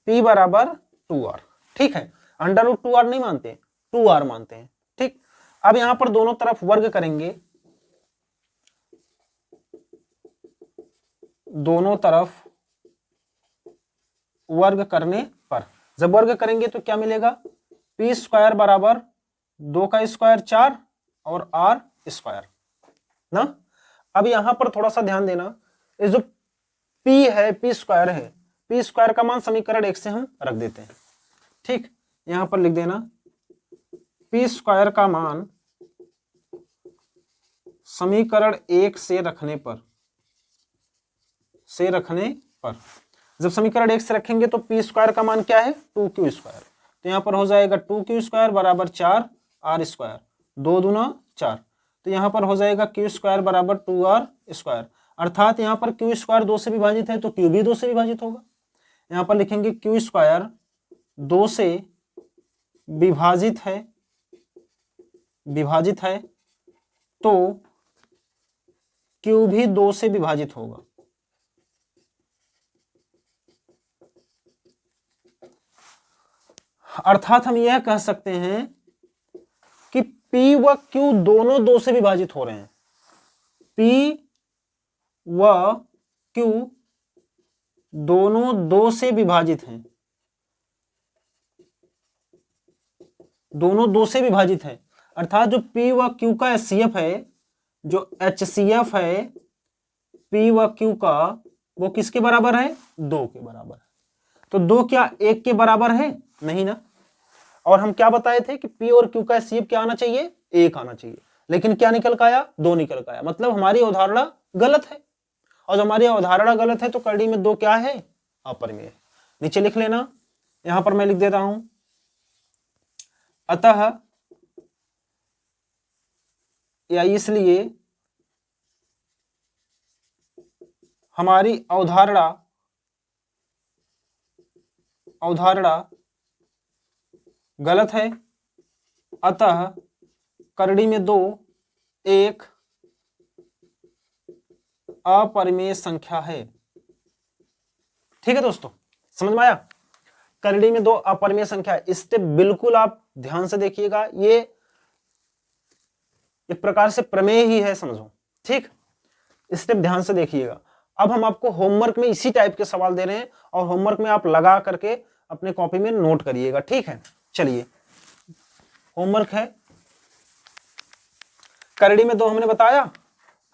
P बराबर 2R। ठीक है, √2R नहीं मानते, 2R मानते हैं। ठीक, अब यहां पर दोनों तरफ वर्ग करेंगे, दोनों तरफ वर्ग करने पर जब वर्ग करेंगे तो क्या मिलेगा, P स्क्वायर बराबर 2 का स्क्वायर 4 और R स्क्वायर ना। अब यहां पर थोड़ा सा ध्यान देना, ये जो P है, P स्क्वायर है, P स्क्वायर का मान समीकरण 1 से हम रख देते हैं। ठीक, यहां पर लिख देना P स्क्वायर का मान समीकरण 1 से रखने पर, जब समीकरण 1 से रखेंगे तो P स्क्वायर का मान क्या है, 2Q स्क्वायर। तो यहां पर हो जाएगा 2Q स्क्वायर बराबर 4R स्क्वायर, 2 दूना 4, तो यहां पर हो जाएगा Q स्क्वायर बराबर 2R स्क्वायर। अर्थात यहां पर Q स्क्वायर 2 से विभाजित है तो Q भी 2 से विभाजित होगा। यहां पर लिखेंगे Q स्क्वायर 2 से विभाजित है तो Q भी 2 से विभाजित होगा। अर्थात हम यह कह सकते हैं कि P व Q दोनों 2 से विभाजित हो रहे हैं, P व Q दोनों 2 से विभाजित हैं, दोनों 2 से विभाजित है। अर्थात जो P व Q का HCF है, जो HCF है P व Q का, वो किसके बराबर है, 2 के बराबर है। तो 2 क्या 1 के बराबर है, नहीं ना। और हम क्या बताए थे कि P और Q का HCF क्या आना चाहिए, 1 आना चाहिए, लेकिन क्या निकल का आया, 2 निकल का आया। मतलब हमारी अवधारणा गलत है, और जब हमारी अवधारणा गलत है तो करड़ी में 2 क्या है, अपरिमेय है। नीचे लिख लेना, यहां पर मैं लिख देता हूं, अतः या इसलिए हमारी अवधारणा गलत है, अतः करड़ी में 2 एक अपरिमेय संख्या है। ठीक है दोस्तों, समझ में आया, करड़ी में 2 अपरिमेय संख्या है। स्टेप बिल्कुल आप ध्यान से देखिएगा, ये एक प्रकार से प्रमेय ही है, समझो। ठीक, स्टेप ध्यान से देखिएगा। अब हम आपको होमवर्क में इसी टाइप के सवाल दे रहे हैं, और होमवर्क में आप लगा करके अपने कॉपी में नोट करिएगा। ठीक है, चलिए होमवर्क है, करड़ी में 2 हमने बताया।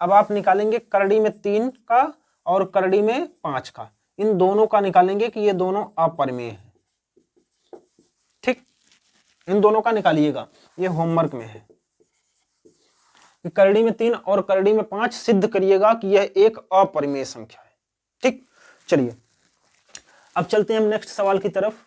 अब आप निकालेंगे करड़ी में 3 का और करड़ी में 5 का, इन दोनों का निकालेंगे कि ये दोनों अपरिमेय है। ठीक, इन दोनों का निकालिएगा, ये होमवर्क में है कि करड़ी में 3 और करड़ी में 5 सिद्ध करिएगा कि यह एक अपरिमेय संख्या है। ठीक, चलिए अब चलते हैं हम नेक्स्ट सवाल की तरफ।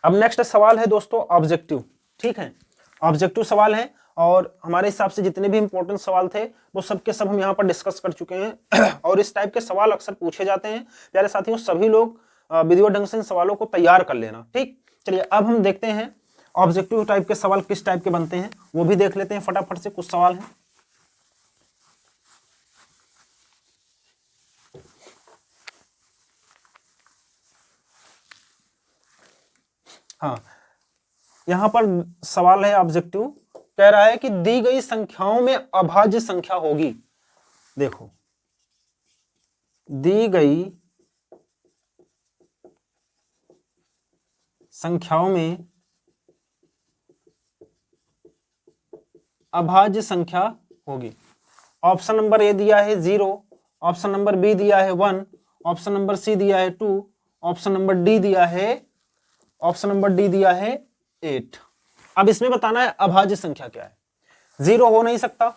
अब नेक्स्ट सवाल है दोस्तों ऑब्जेक्टिव। ठीक है, ऑब्जेक्टिव सवाल है, और हमारे हिसाब से जितने भी इंपॉर्टेंट सवाल थे वो सब के सब हम यहाँ पर डिस्कस कर चुके हैं। और इस टाइप के सवाल अक्सर पूछे जाते हैं। प्यारे साथियों, सभी लोग विधिवत ढंग से इन सवालों को तैयार कर लेना। ठीक, चलिए अब हम देखते हैं ऑब्जेक्टिव टाइप के सवाल किस टाइप के बनते हैं, वो भी देख लेते हैं फटाफट से। कुछ सवाल हैं, हाँ यहां पर सवाल है ऑब्जेक्टिव, कह रहा है कि दी गई संख्याओं में अभाज्य संख्या होगी। देखो, दी गई संख्याओं में अभाज्य संख्या होगी। ऑप्शन नंबर ए दिया है 0, ऑप्शन नंबर बी दिया है 1, ऑप्शन नंबर सी दिया है 2, ऑप्शन नंबर डी दिया है 8। अब इसमें बताना है अभाज्य संख्या क्या है। 0 हो नहीं सकता,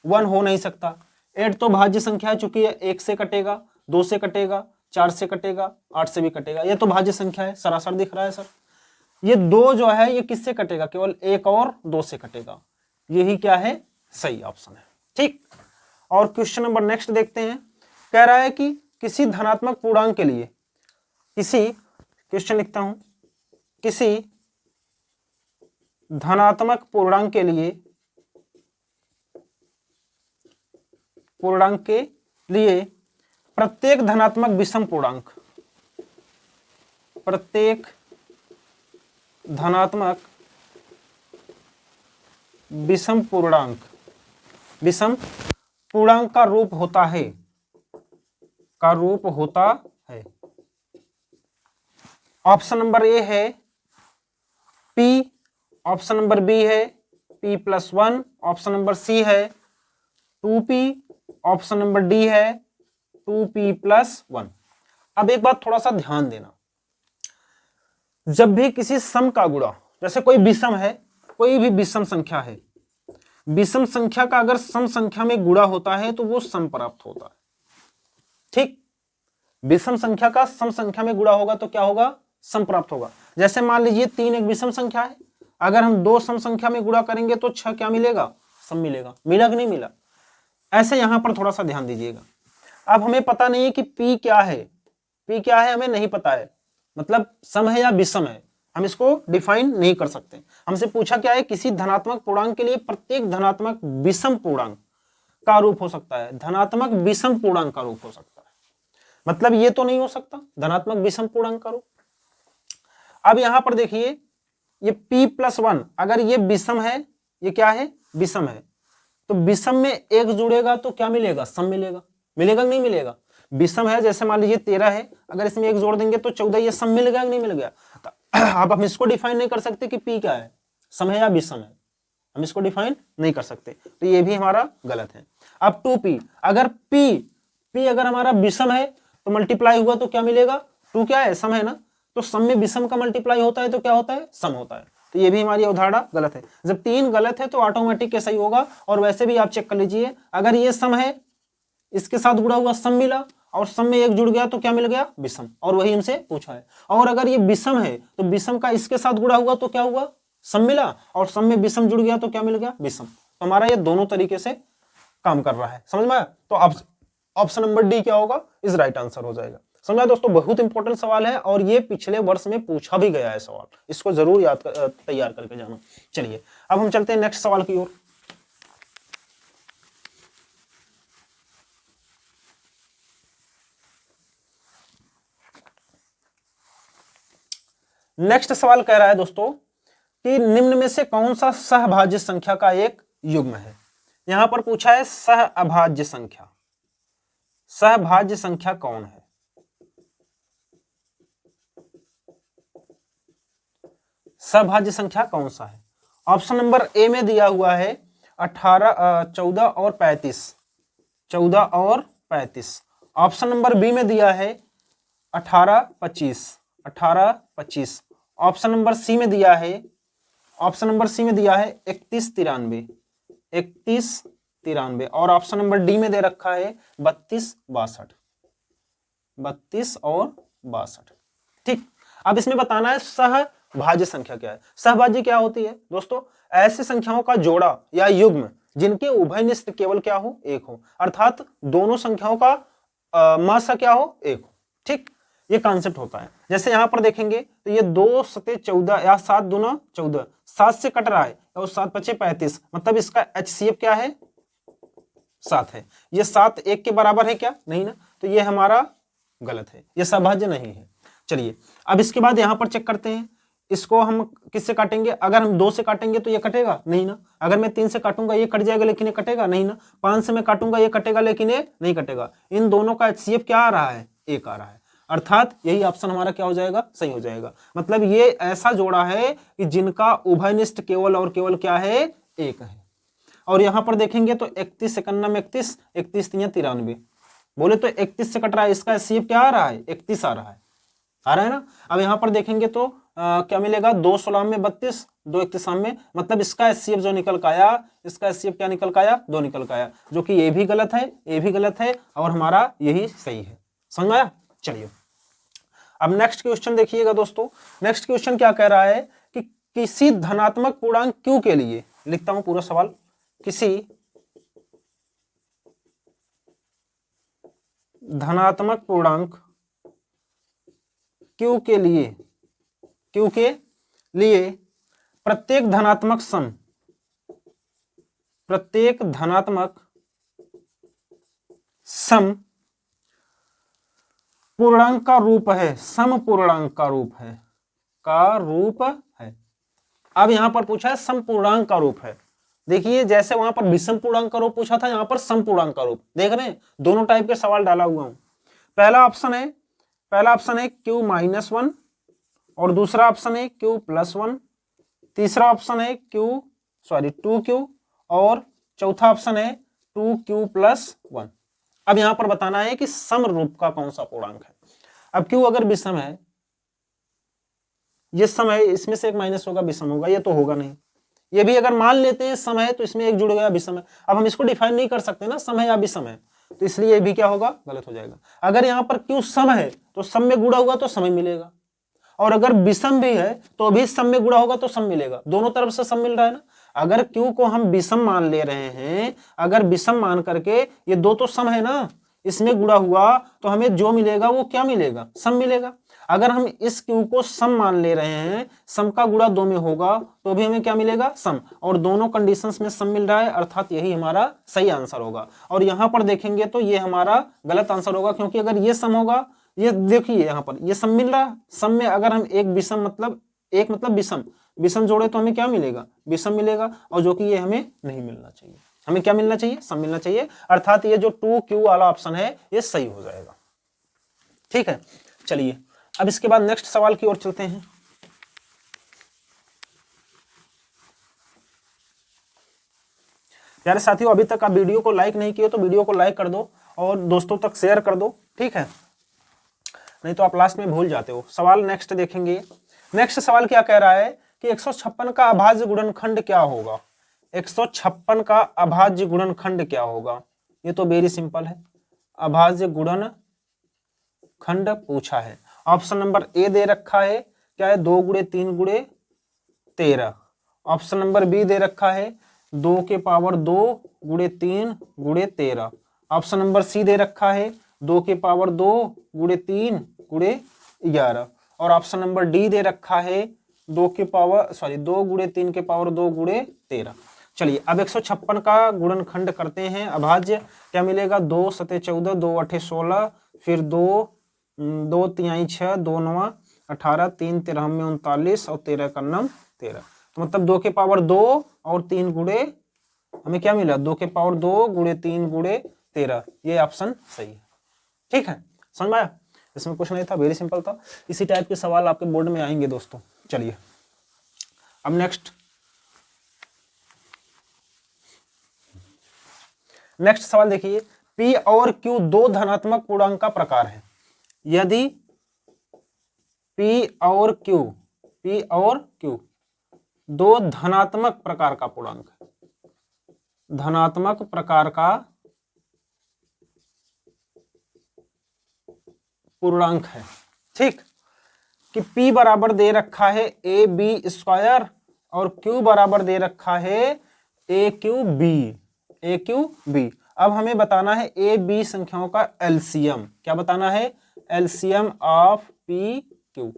1 हो नहीं सकता, 8 तो भाज्य संख्या है, चूंकि 1 से कटेगा, 2 से कटेगा, 4 से कटेगा, 8 से भी कटेगा। ये तो भाज्य संख्या है, सरासर दिख रहा है सर। ये 2 जो है ये किससे कटेगा, केवल 1 और 2 से कटेगा। यही क्या है, सही ऑप्शन है। ठीक, और क्वेश्चन नंबर नेक्स्ट देखते हैं। कह रहा है कि किसी धनात्मक पूर्णांक के लिए, किसी, क्वेश्चन लिखता हूं, किसी धनात्मक पूर्णांक के लिए, प्रत्येक धनात्मक विषम पूर्णांक, प्रत्येक धनात्मक विषम पूर्णांक का रूप होता है, ऑप्शन नंबर ए है P, ऑप्शन नंबर बी है P+1, ऑप्शन नंबर सी है 2P, ऑप्शन नंबर डी है 2P+1। अब एक बात थोड़ा सा ध्यान देना, जब भी किसी सम का गुणा, जैसे कोई विषम है, कोई भी विषम संख्या है, विषम संख्या का अगर सम संख्या में गुणा होता है तो वो सम प्राप्त होता है। ठीक, विषम संख्या का सम संख्या में गुणा होगा तो क्या होगा, सम प्राप्त होगा। जैसे मान लीजिए 3 एक विषम संख्या है, अगर हम 2 सम संख्या में गुणा करेंगे तो 6 क्या मिलेगा, सम मिलेगा। मिला कि नहीं मिला? ऐसे यहां पर थोड़ा सा ध्यान दीजिएगा। अब हमें पता नहीं है कि P क्या है, P क्या है हमें नहीं पता है, मतलब सम है या विषम है, हम इसको डिफाइन नहीं कर सकते। हमसे पूछा क्या है, किसी धनात्मक पूर्णांक के लिए प्रत्येक धनात्मक विषम पूर्णांक का रूप हो सकता है, धनात्मक विषम पूर्णांक का रूप हो सकता है, मतलब ये तो नहीं हो सकता धनात्मक विषम पूर्णांक का रूप। अब यहां पर देखिए ये P+1 अगर ये विषम है, ये क्या है, विषम है, तो विषम में 1 जुड़ेगा तो क्या मिलेगा, सम मिलेगा। मिलेगा कि नहीं मिलेगा? विषम है, जैसे मान लीजिए 13 है, अगर इसमें 1 जोड़ देंगे तो 14, ये सम मिल गया कि नहीं मिल गया? तो अब हम इसको डिफाइन नहीं कर सकते कि P क्या है, सम है या विषम है, हम इसको डिफाइन नहीं कर सकते, तो ये भी हमारा गलत है। अब 2P, अगर P अगर हमारा विषम है तो मल्टीप्लाई हुआ तो क्या मिलेगा, 2 क्या है, सम है ना, तो सम में विषम का मल्टीप्लाई होता है तो क्या होता है, सम होता है, तो ये भी हमारी अवधारणा गलत है। जब 3 गलत है तो ऑटोमेटिक सही होगा। और वैसे भी आप चेक कर लीजिए, अगर ये सम है, इसके साथ जुड़ा हुआ सम मिला, और सम में 1 जुड़ गया तो क्या मिल गया, विषम, और वही हमसे पूछा है। और अगर ये विषम है तो विषम का इसके साथ जुड़ा हुआ तो क्या हुआ, सम मिला, और सम में विषम जुड़ गया तो क्या मिल गया, विषम। तो हमारा ये दोनों तरीके से काम कर रहा है, समझ में आया? तो ऑप्शन नंबर डी क्या होगा, इज राइट आंसर हो जाएगा। समझा दोस्तों, बहुत इंपॉर्टेंट सवाल है और ये पिछले वर्ष में पूछा भी गया है सवाल, इसको जरूर याद तैयार करके जाना। चलिए अब हम चलते हैं नेक्स्ट सवाल की ओर। नेक्स्ट सवाल कह रहा है दोस्तों कि निम्न में से कौन सा सहभाज्य संख्या का एक युग्म है। यहां पर पूछा है सहअभाज्य संख्या, सहभाज्य संख्या कौन है? सहभाज्य संख्या कौन सा है? ऑप्शन नंबर ए में दिया हुआ है 14 और 35, 14 और 35। ऑप्शन नंबर बी में दिया है 18 25, 18 25। ऑप्शन नंबर सी में दिया है 31 93, 31 93। और ऑप्शन नंबर डी में दे रखा है 32 62, 32 और 62। ठीक, अब इसमें बताना है सहभाज्य संख्या क्या है। सहभाज्य क्या होती है दोस्तों? ऐसी संख्याओं का जोड़ा या युग्म जिनके उभयनिष्ठ केवल क्या हो, 1 हो, अर्थात दोनों संख्याओं का मासा क्या हो, 1 हो। ठीक, ये कॉन्सेप्ट होता है। जैसे यहां पर देखेंगे तो ये 2 सते 14 या 7 दूना 14, 7 से कट रहा है और 7 पचे 35, मतलब इसका HCF क्या है, 7 है। ये 7 1 के बराबर है क्या, नहीं ना, तो ये हमारा गलत है, ये सहभाज्य नहीं है। चलिए अब इसके बाद यहां पर चेक करते हैं, इसको हम किससे काटेंगे? अगर हम 2 से काटेंगे तो ये कटेगा नहीं ना, अगर मैं 3 से काटूंगा ये कट जाएगा लेकिन ये कटेगा नहीं ना, 5 से मैं काटूंगा ये कटेगा लेकिन ये नहीं कटेगा। इन दोनों का HCF क्या आ रहा है, 1 आ रहा है, अर्थात यही ऑप्शन हमारा क्या हो जाएगा, सही हो जाएगा। मतलब ये ऐसा जोड़ा है कि जिनका उभयनिष्ठ केवल और केवल क्या है, 1 है। और यहां पर देखेंगे तो 31 51 31, 31 3 93, बोले तो 31 से कट रहा है, इसका HCF क्या आ रहा है, 31 आ रहा है ना। अब यहां पर देखेंगे तो क्या मिलेगा, 2 16 में 32, 2 31 में, मतलब इसका HCF जो निकल का आया, इसका HCF क्या निकल का आया, 2 निकल का आया, जो कि ये भी गलत है, ये भी गलत है और हमारा यही सही है। समझ आया? चलिए अब नेक्स्ट क्वेश्चन देखिएगा दोस्तों। नेक्स्ट क्वेश्चन क्या कह रहा है कि किसी धनात्मक पूर्णांक q के लिए, लिखता हूं पूरा सवाल, किसी धनात्मक पूर्णांक q के लिए प्रत्येक धनात्मक सम पूर्णांक का रूप है, सम पूर्णांक का रूप है। अब यहां पर पूछा है सम पूर्णांक का रूप है। देखिए जैसे वहां पर विषम पूर्णांक का रूप पूछा था, यहां पर सम पूर्णांक का रूप। देख रहे हैं, दोनों टाइप के सवाल डाला हुआ हूं। पहला ऑप्शन है q-1 और दूसरा ऑप्शन है q+1, तीसरा ऑप्शन है 2q और चौथा ऑप्शन है 2q+1। अब यहां पर बताना है कि सम रूप का कौन सा पूर्णांक है। अब q अगर विषम है, ये सम है, इसमें से एक माइनस होगा, विषम होगा, ये तो होगा नहीं। ये भी अगर मान लेते हैं सम है तो इसमें एक जुड़ गया, विषम है। अब हम इसको डिफाइन नहीं कर सकते ना सम है या विषम है, तो इसलिए ये भी क्या होगा, गलत हो जाएगा। अगर यहाँ पर q सम है तो सम में गुणा हुआ तो सम ही मिलेगा, और अगर विषम भी है तो भी सम में गुणा होगा तो सम मिलेगा। दोनों तरफ से सम मिल रहा है ना। अगर q को हम विषम मान ले रहे हैं, अगर विषम मान करके ये दो तो सम है ना, इसमें गुणा हुआ तो हमें जो मिलेगा वो क्या मिलेगा, सम मिलेगा। अगर हम इस q को सम मान ले रहे हैं, सम का गुणा 2 में होगा तो भी हमें क्या मिलेगा, सम। और दोनों कंडीशंस में सम मिल रहा है, अर्थात यही हमारा सही आंसर होगा। और यहां पर देखेंगे तो ये हमारा गलत आंसर होगा, क्योंकि अगर ये सम होगा, ये देखिए यहाँ पर ये सम मिल रहा है। सम में अगर हम एक विषम मतलब विषम जोड़े तो हमें क्या मिलेगा, विषम मिलेगा, और जो कि ये हमें नहीं मिलना चाहिए। हमें क्या मिलना चाहिए, सम मिलना चाहिए, अर्थात ये जो 2q वाला ऑप्शन है ये सही हो जाएगा। ठीक है, चलिए अब इसके बाद नेक्स्ट सवाल की ओर चलते हैं। प्यारे साथियों, अभी तक आप वीडियो को लाइक नहीं किए तो वीडियो को लाइक कर दो और दोस्तों तक शेयर कर दो, ठीक है, नहीं तो आप लास्ट में भूल जाते हो। सवाल नेक्स्ट देखेंगे। नेक्स्ट सवाल क्या कह रहा है कि 156 का अभाज्य गुणनखंड क्या होगा। 156 का अभाज्य गुणनखंड क्या होगा, ये तो वेरी सिंपल है। अभाज्य गुणनखंड पूछा है, ऑप्शन नंबर ए दे रखा है, क्या है, 2 गुणे 3 गुणे 13। ऑप्शन नंबर बी दे रखा है 2 के पावर 2 गुणे 3 गुणे 13। ऑप्शन नंबर सी दे रखा है 2 के पावर 2 गुणे 3 गुणे 11। और ऑप्शन नंबर डी दे रखा है 2 गुणे 3 के पावर 2 गुणे 13। चलिए अब 156 का गुणनखंड करते हैं। अभाज्य क्या मिलेगा, 2 सते 14, 2 अठे 16, फिर 2 तिहाई 6, 2 नवा 18, 3 13 में 39 और 13 का नाम 13। तो मतलब 2 के पावर 2 और 3 गुणे, हमें क्या मिला, 2 के पावर 2 गुणे 3 गुणे 13। ये ऑप्शन सही है। ठीक है, समझ में आया, इसमें कुछ नहीं था, वेरी सिंपल था। इसी टाइप के सवाल आपके बोर्ड में आएंगे दोस्तों। चलिए अब नेक्स्ट सवाल देखिए, P और Q दो धनात्मक पूर्णांक का प्रकार है। यदि P और Q दो धनात्मक प्रकार का पूर्णांक है, धनात्मक प्रकार का पूर्णांक है, ठीक, कि P बराबर दे रखा है AB² और Q बराबर दे रखा है AQB। अब हमें बताना है ए बी संख्याओं का एलसीएम। क्या बताना है, एलसीएम ऑफ पी क्यू,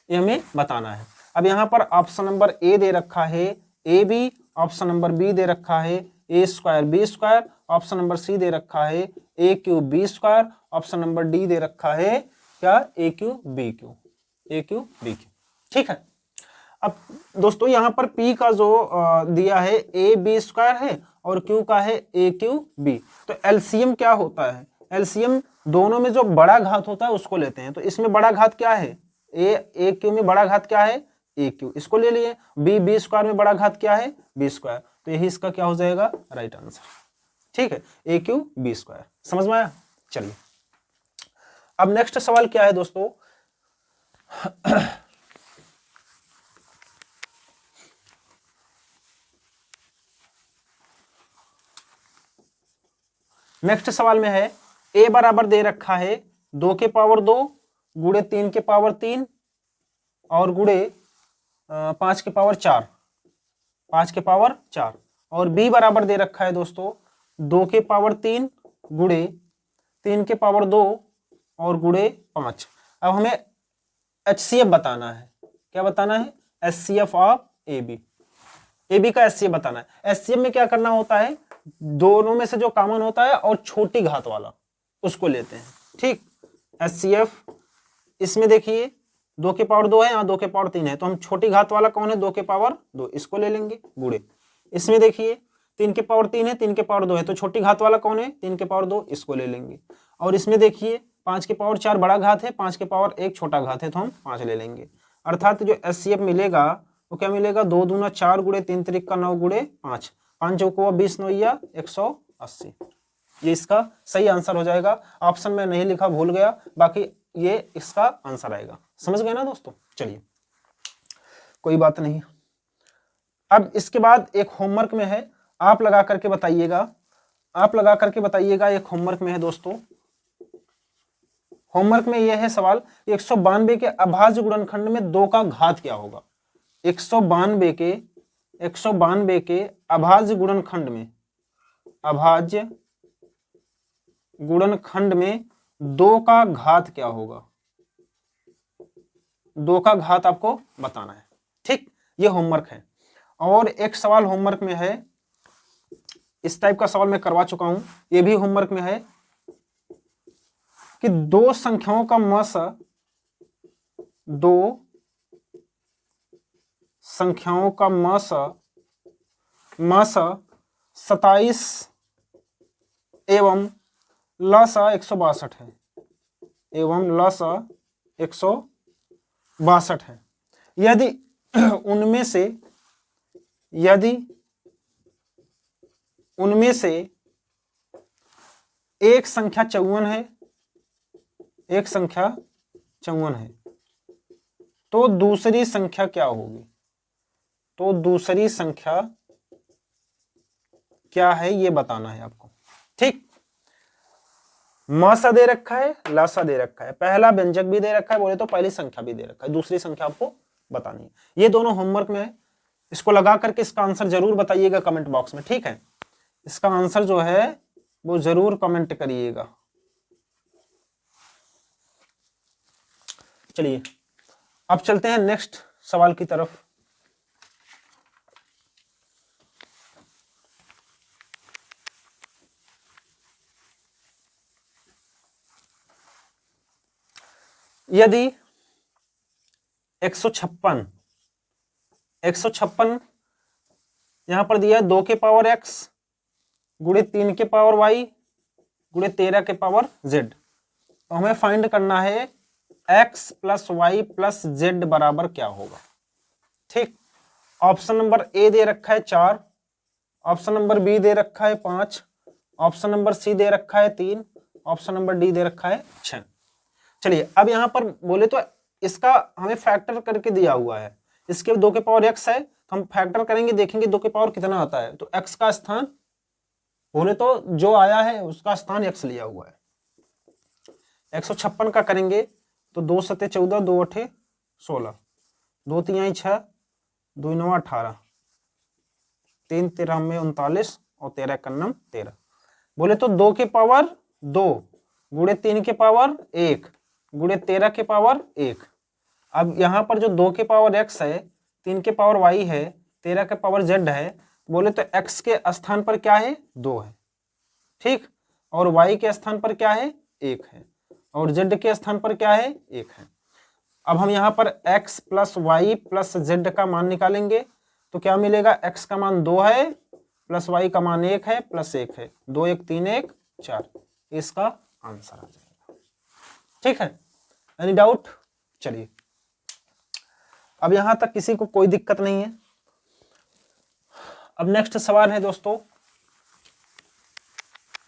ये हमें बताना है। अब यहां पर ऑप्शन नंबर ए दे रखा है A B, option number B दे रखा है A² B², option number C दे रखा है AQ B², option number D दे रखा है क्या, AQ BQ। ठीक है, अब दोस्तों यहां पर P का जो दिया है AB² है और Q का है AQB। तो एलसीएम क्या होता है, एलसीएम दोनों में जो बड़ा घात होता है उसको लेते हैं। तो इसमें बड़ा घात क्या है, AQ में बड़ा घात क्या है, AQ, इसको ले लिए। B² में बड़ा घात क्या है, B², तो यही इसका क्या हो जाएगा, राइट आंसर। ठीक है, AQ B²। समझ में आया। चलिए अब नेक्स्ट सवाल क्या है दोस्तों, नेक्स्ट सवाल में है A बराबर दे रखा है 2 के पावर 2 गुणे 3 के पावर 3 और गुणे 5 के पावर 4, 5 के पावर 4। और b बराबर दे रखा है दोस्तों 2 के पावर 3 गुणे 3 के पावर 2 और गुणे 5। अब हमें HCF बताना है। क्या बताना है? HCF of AB। AB का HCF बताना है। HCF में क्या करना होता है, दोनों में से जो कॉमन होता है और छोटी घात वाला उसको लेते हैं। ठीक, HCF इसमें देखिए 2 के पावर 2 है, यहाँ 2 के पावर 3 है, तो हम छोटी घात वाला कौन है? 2 के पावर 2, इसको ले लेंगे गुणे। इसमें देखिए 3 के पावर 3 है, 3 के पावर 2 है, तो छोटी घात वाला कौन है? 3 के पावर 2, इसको ले लेंगे। और इसमें देखिए 5 के पावर 4 बड़ा घात है, 5 के पावर 1 छोटा घात है, तो हम 5 ले लेंगे। अर्थात जो HCF मिलेगा वो क्या मिलेगा? 2 दूना 4 गुणे 3 त्रिक का 9 गुणे 5, 5 चौको 20 9 या 180। ये इसका सही आंसर हो जाएगा। ऑप्शन में नहीं लिखा, भूल गया, बाकी ये इसका आंसर आएगा। समझ गए ना दोस्तों? चलिए कोई बात नहीं। अब इसके बाद एक होमवर्क में है, आप लगा करके बताइएगा, आप लगा करके बताइएगा। एक होमवर्क में है दोस्तों, होमवर्क में यह है सवाल 192 के अभाज्य गुणनखंड में 2 का घात क्या होगा? 192 के अभाज्य गुणनखंड में, अभाज्य गुणनखंड में 2 का घात क्या होगा? 2 का घात आपको बताना है। ठीक, ये होमवर्क है। और एक सवाल होमवर्क में है, इस टाइप का सवाल मैं करवा चुका हूं, ये भी होमवर्क में है कि 2 संख्याओं का मस, 2 संख्याओं का मस 27 एवं लसा 162 है, एवं लसा 162 है। यदि उनमें से एक संख्या 54 है, एक संख्या 54 है, तो दूसरी संख्या क्या होगी? तो दूसरी संख्या क्या है ये बताना है आपको। ठीक, मासा दे रखा है, लासा दे रखा है, पहला व्यंजक भी दे रखा है, बोले तो पहली संख्या भी दे रखा है, दूसरी संख्या आपको बतानी है। ये दोनों होमवर्क में है, इसको लगा करके इसका आंसर जरूर बताइएगा कमेंट बॉक्स में। ठीक है, इसका आंसर जो है वो जरूर कमेंट करिएगा। चलिए अब चलते हैं नेक्स्ट सवाल की तरफ। यदि 156 यहां पर दिया है 2 के पावर x गुणे 3 के पावर y गुणे 13 के पावर z, तो हमें फाइंड करना है x plus Y plus Z बराबर क्या होगा। ठीक, ऑप्शन नंबर ए दे रखा है 4, ऑप्शन नंबर बी दे रखा है 5, ऑप्शन नंबर सी दे रखा है 3, ऑप्शन नंबर डी दे रखा है 6। चलिए अब यहां पर बोले तो इसका हमें फैक्टर करके दिया हुआ है, इसके 2 के पावर x है, तो हम फैक्टर करेंगे, देखेंगे 2 के पावर कितना आता है, तो x का स्थान बोले तो जो आया है उसका स्थान x लिया हुआ है। 156 का करेंगे तो 2 सते 14, 2 अठे 16, 2 तिहाई 6, 2 9 18, 3 13 में 39 और 13 कन्नम 13। बोले तो 2 के पावर 2 गुणे 3 के पावर 1 गुणे 13 के पावर 1। अब यहाँ पर जो 2 के पावर x है, 3 के पावर y है, 13 के पावर z है, बोले तो x के स्थान पर क्या है? 2 है। ठीक, और y के स्थान पर क्या है? 1 है, और z के स्थान पर क्या है? 1 है। अब हम यहाँ पर x plus Y plus z का मान निकालेंगे, तो क्या मिलेगा? x का मान 2 है, प्लस y का मान 1 है, प्लस 1 है, 2 1 3 1 4, इसका आंसर आ जाएगा। ठीक है, एनी डाउट? चलिए अब यहां तक किसी को कोई दिक्कत नहीं है। अब नेक्स्ट सवाल है दोस्तों,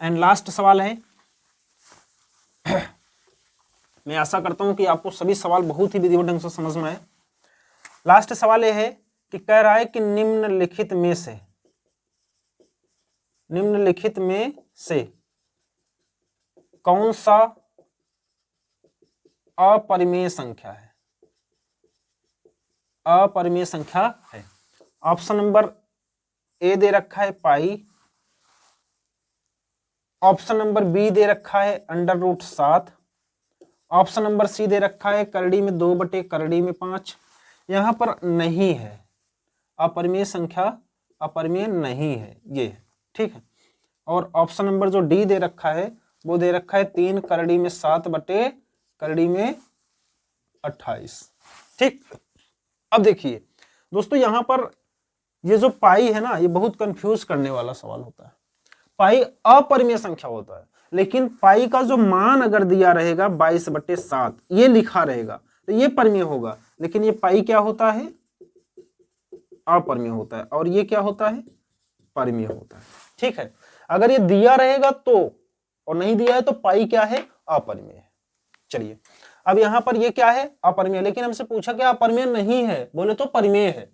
एंड लास्ट सवाल है। मैं आशा करता हूं कि आपको सभी सवाल बहुत ही विधिवत ढंग से समझ में आए। लास्ट सवाल यह है कि कह रहा है कि निम्नलिखित में से कौन सा अपरिमेय संख्या है, अपरिमेय संख्या है। ऑप्शन नंबर ए दे रखा है पाई, ऑप्शन नंबर बी दे रखा है √7, ऑप्शन नंबर सी दे रखा है करड़ी में 2/5 यहां पर नहीं है, अपरिमेय संख्या अपरिमेय नहीं है ये, ठीक है। और ऑप्शन नंबर जो डी दे रखा है वो दे रखा है 3 करड़ी में 7/28, ठीक। अब देखिए दोस्तों यहां पर ये जो पाई है ना, ये बहुत कंफ्यूज करने वाला सवाल होता है। पाई अपरिमेय संख्या होता है, लेकिन पाई का जो मान अगर दिया रहेगा 22/7 ये लिखा रहेगा तो ये परिमेय होगा, लेकिन ये पाई क्या होता है, अपरिमेय होता है, और ये क्या होता है, परिमेय होता है, ठीक है। अगर ये दिया रहेगा तो, और नहीं दिया है तो पाई क्या है, अपरिमेय है। चलिए अब यहां पर ये क्या है, अपरिमेय, लेकिन हमसे पूछा क्या अपरिमेय नहीं है, बोले तो परिमेय है,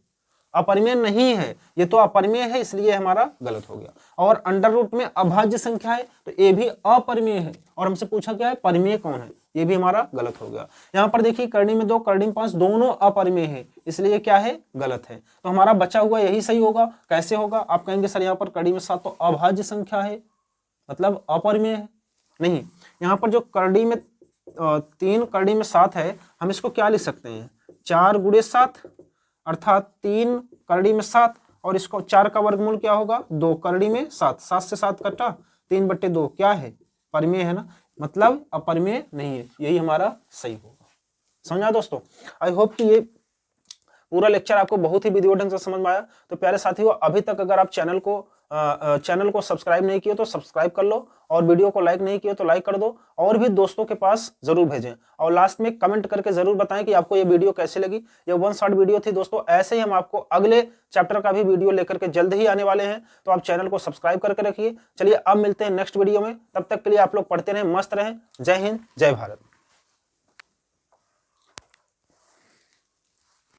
अपरिमेय नहीं है, ये तो अपरिमेय है, इसलिए हमारा गलत हो गया। और अंडर रूट में अभाज्य संख्या है तो ये भी अपरिमेय है, और हमसे पूछा क्या है परिमेय कौन है, ये भी हमारा गलत हो गया। यहाँ पर देखिए करड़ी में 2 करड़ी में 5 दोनों अपरिमेय है, इसलिए क्या है, गलत है। तो हमारा बचा हुआ यही सही होगा। कैसे होगा, आप कहेंगे सर यहाँ पर करड़ी में 7 तो अभाज्य संख्या है, मतलब अपरिमेय है, नहीं। यहाँ पर जो करड़ी में 3 करड़ी में 7 है, हम इसको क्या लिख सकते हैं, 4 × 7 अर्थात 3 करड़ी में 7, और इसको 4 का वर्गमूल क्या होगा, 2 करड़ी में 7, 7 से 7 कटा 3/2 क्या है, परिमेय है ना, मतलब अपरिमेय नहीं है, यही हमारा सही होगा। समझा दोस्तों। आई होप कि ये पूरा लेक्चर आपको बहुत ही वीडियो ढंग से समझ में आया। तो प्यारे साथियों, अभी तक अगर आप चैनल को सब्सक्राइब नहीं किए तो सब्सक्राइब कर लो, और वीडियो को लाइक नहीं किए तो लाइक कर दो, और भी दोस्तों के पास जरूर भेजें, और लास्ट में कमेंट करके जरूर बताएं कि आपको ये वीडियो कैसे लगी। ये 1 शॉट वीडियो थी दोस्तों, ऐसे ही हम आपको अगले चैप्टर का भी वीडियो लेकर के जल्द ही आने वाले हैं, तो आप चैनल को सब्सक्राइब करके रखिए। चलिए अब मिलते हैं नेक्स्ट वीडियो में, तब तक के लिए आप लोग पढ़ते रहें, मस्त रहें। जय हिंद, जय भारत।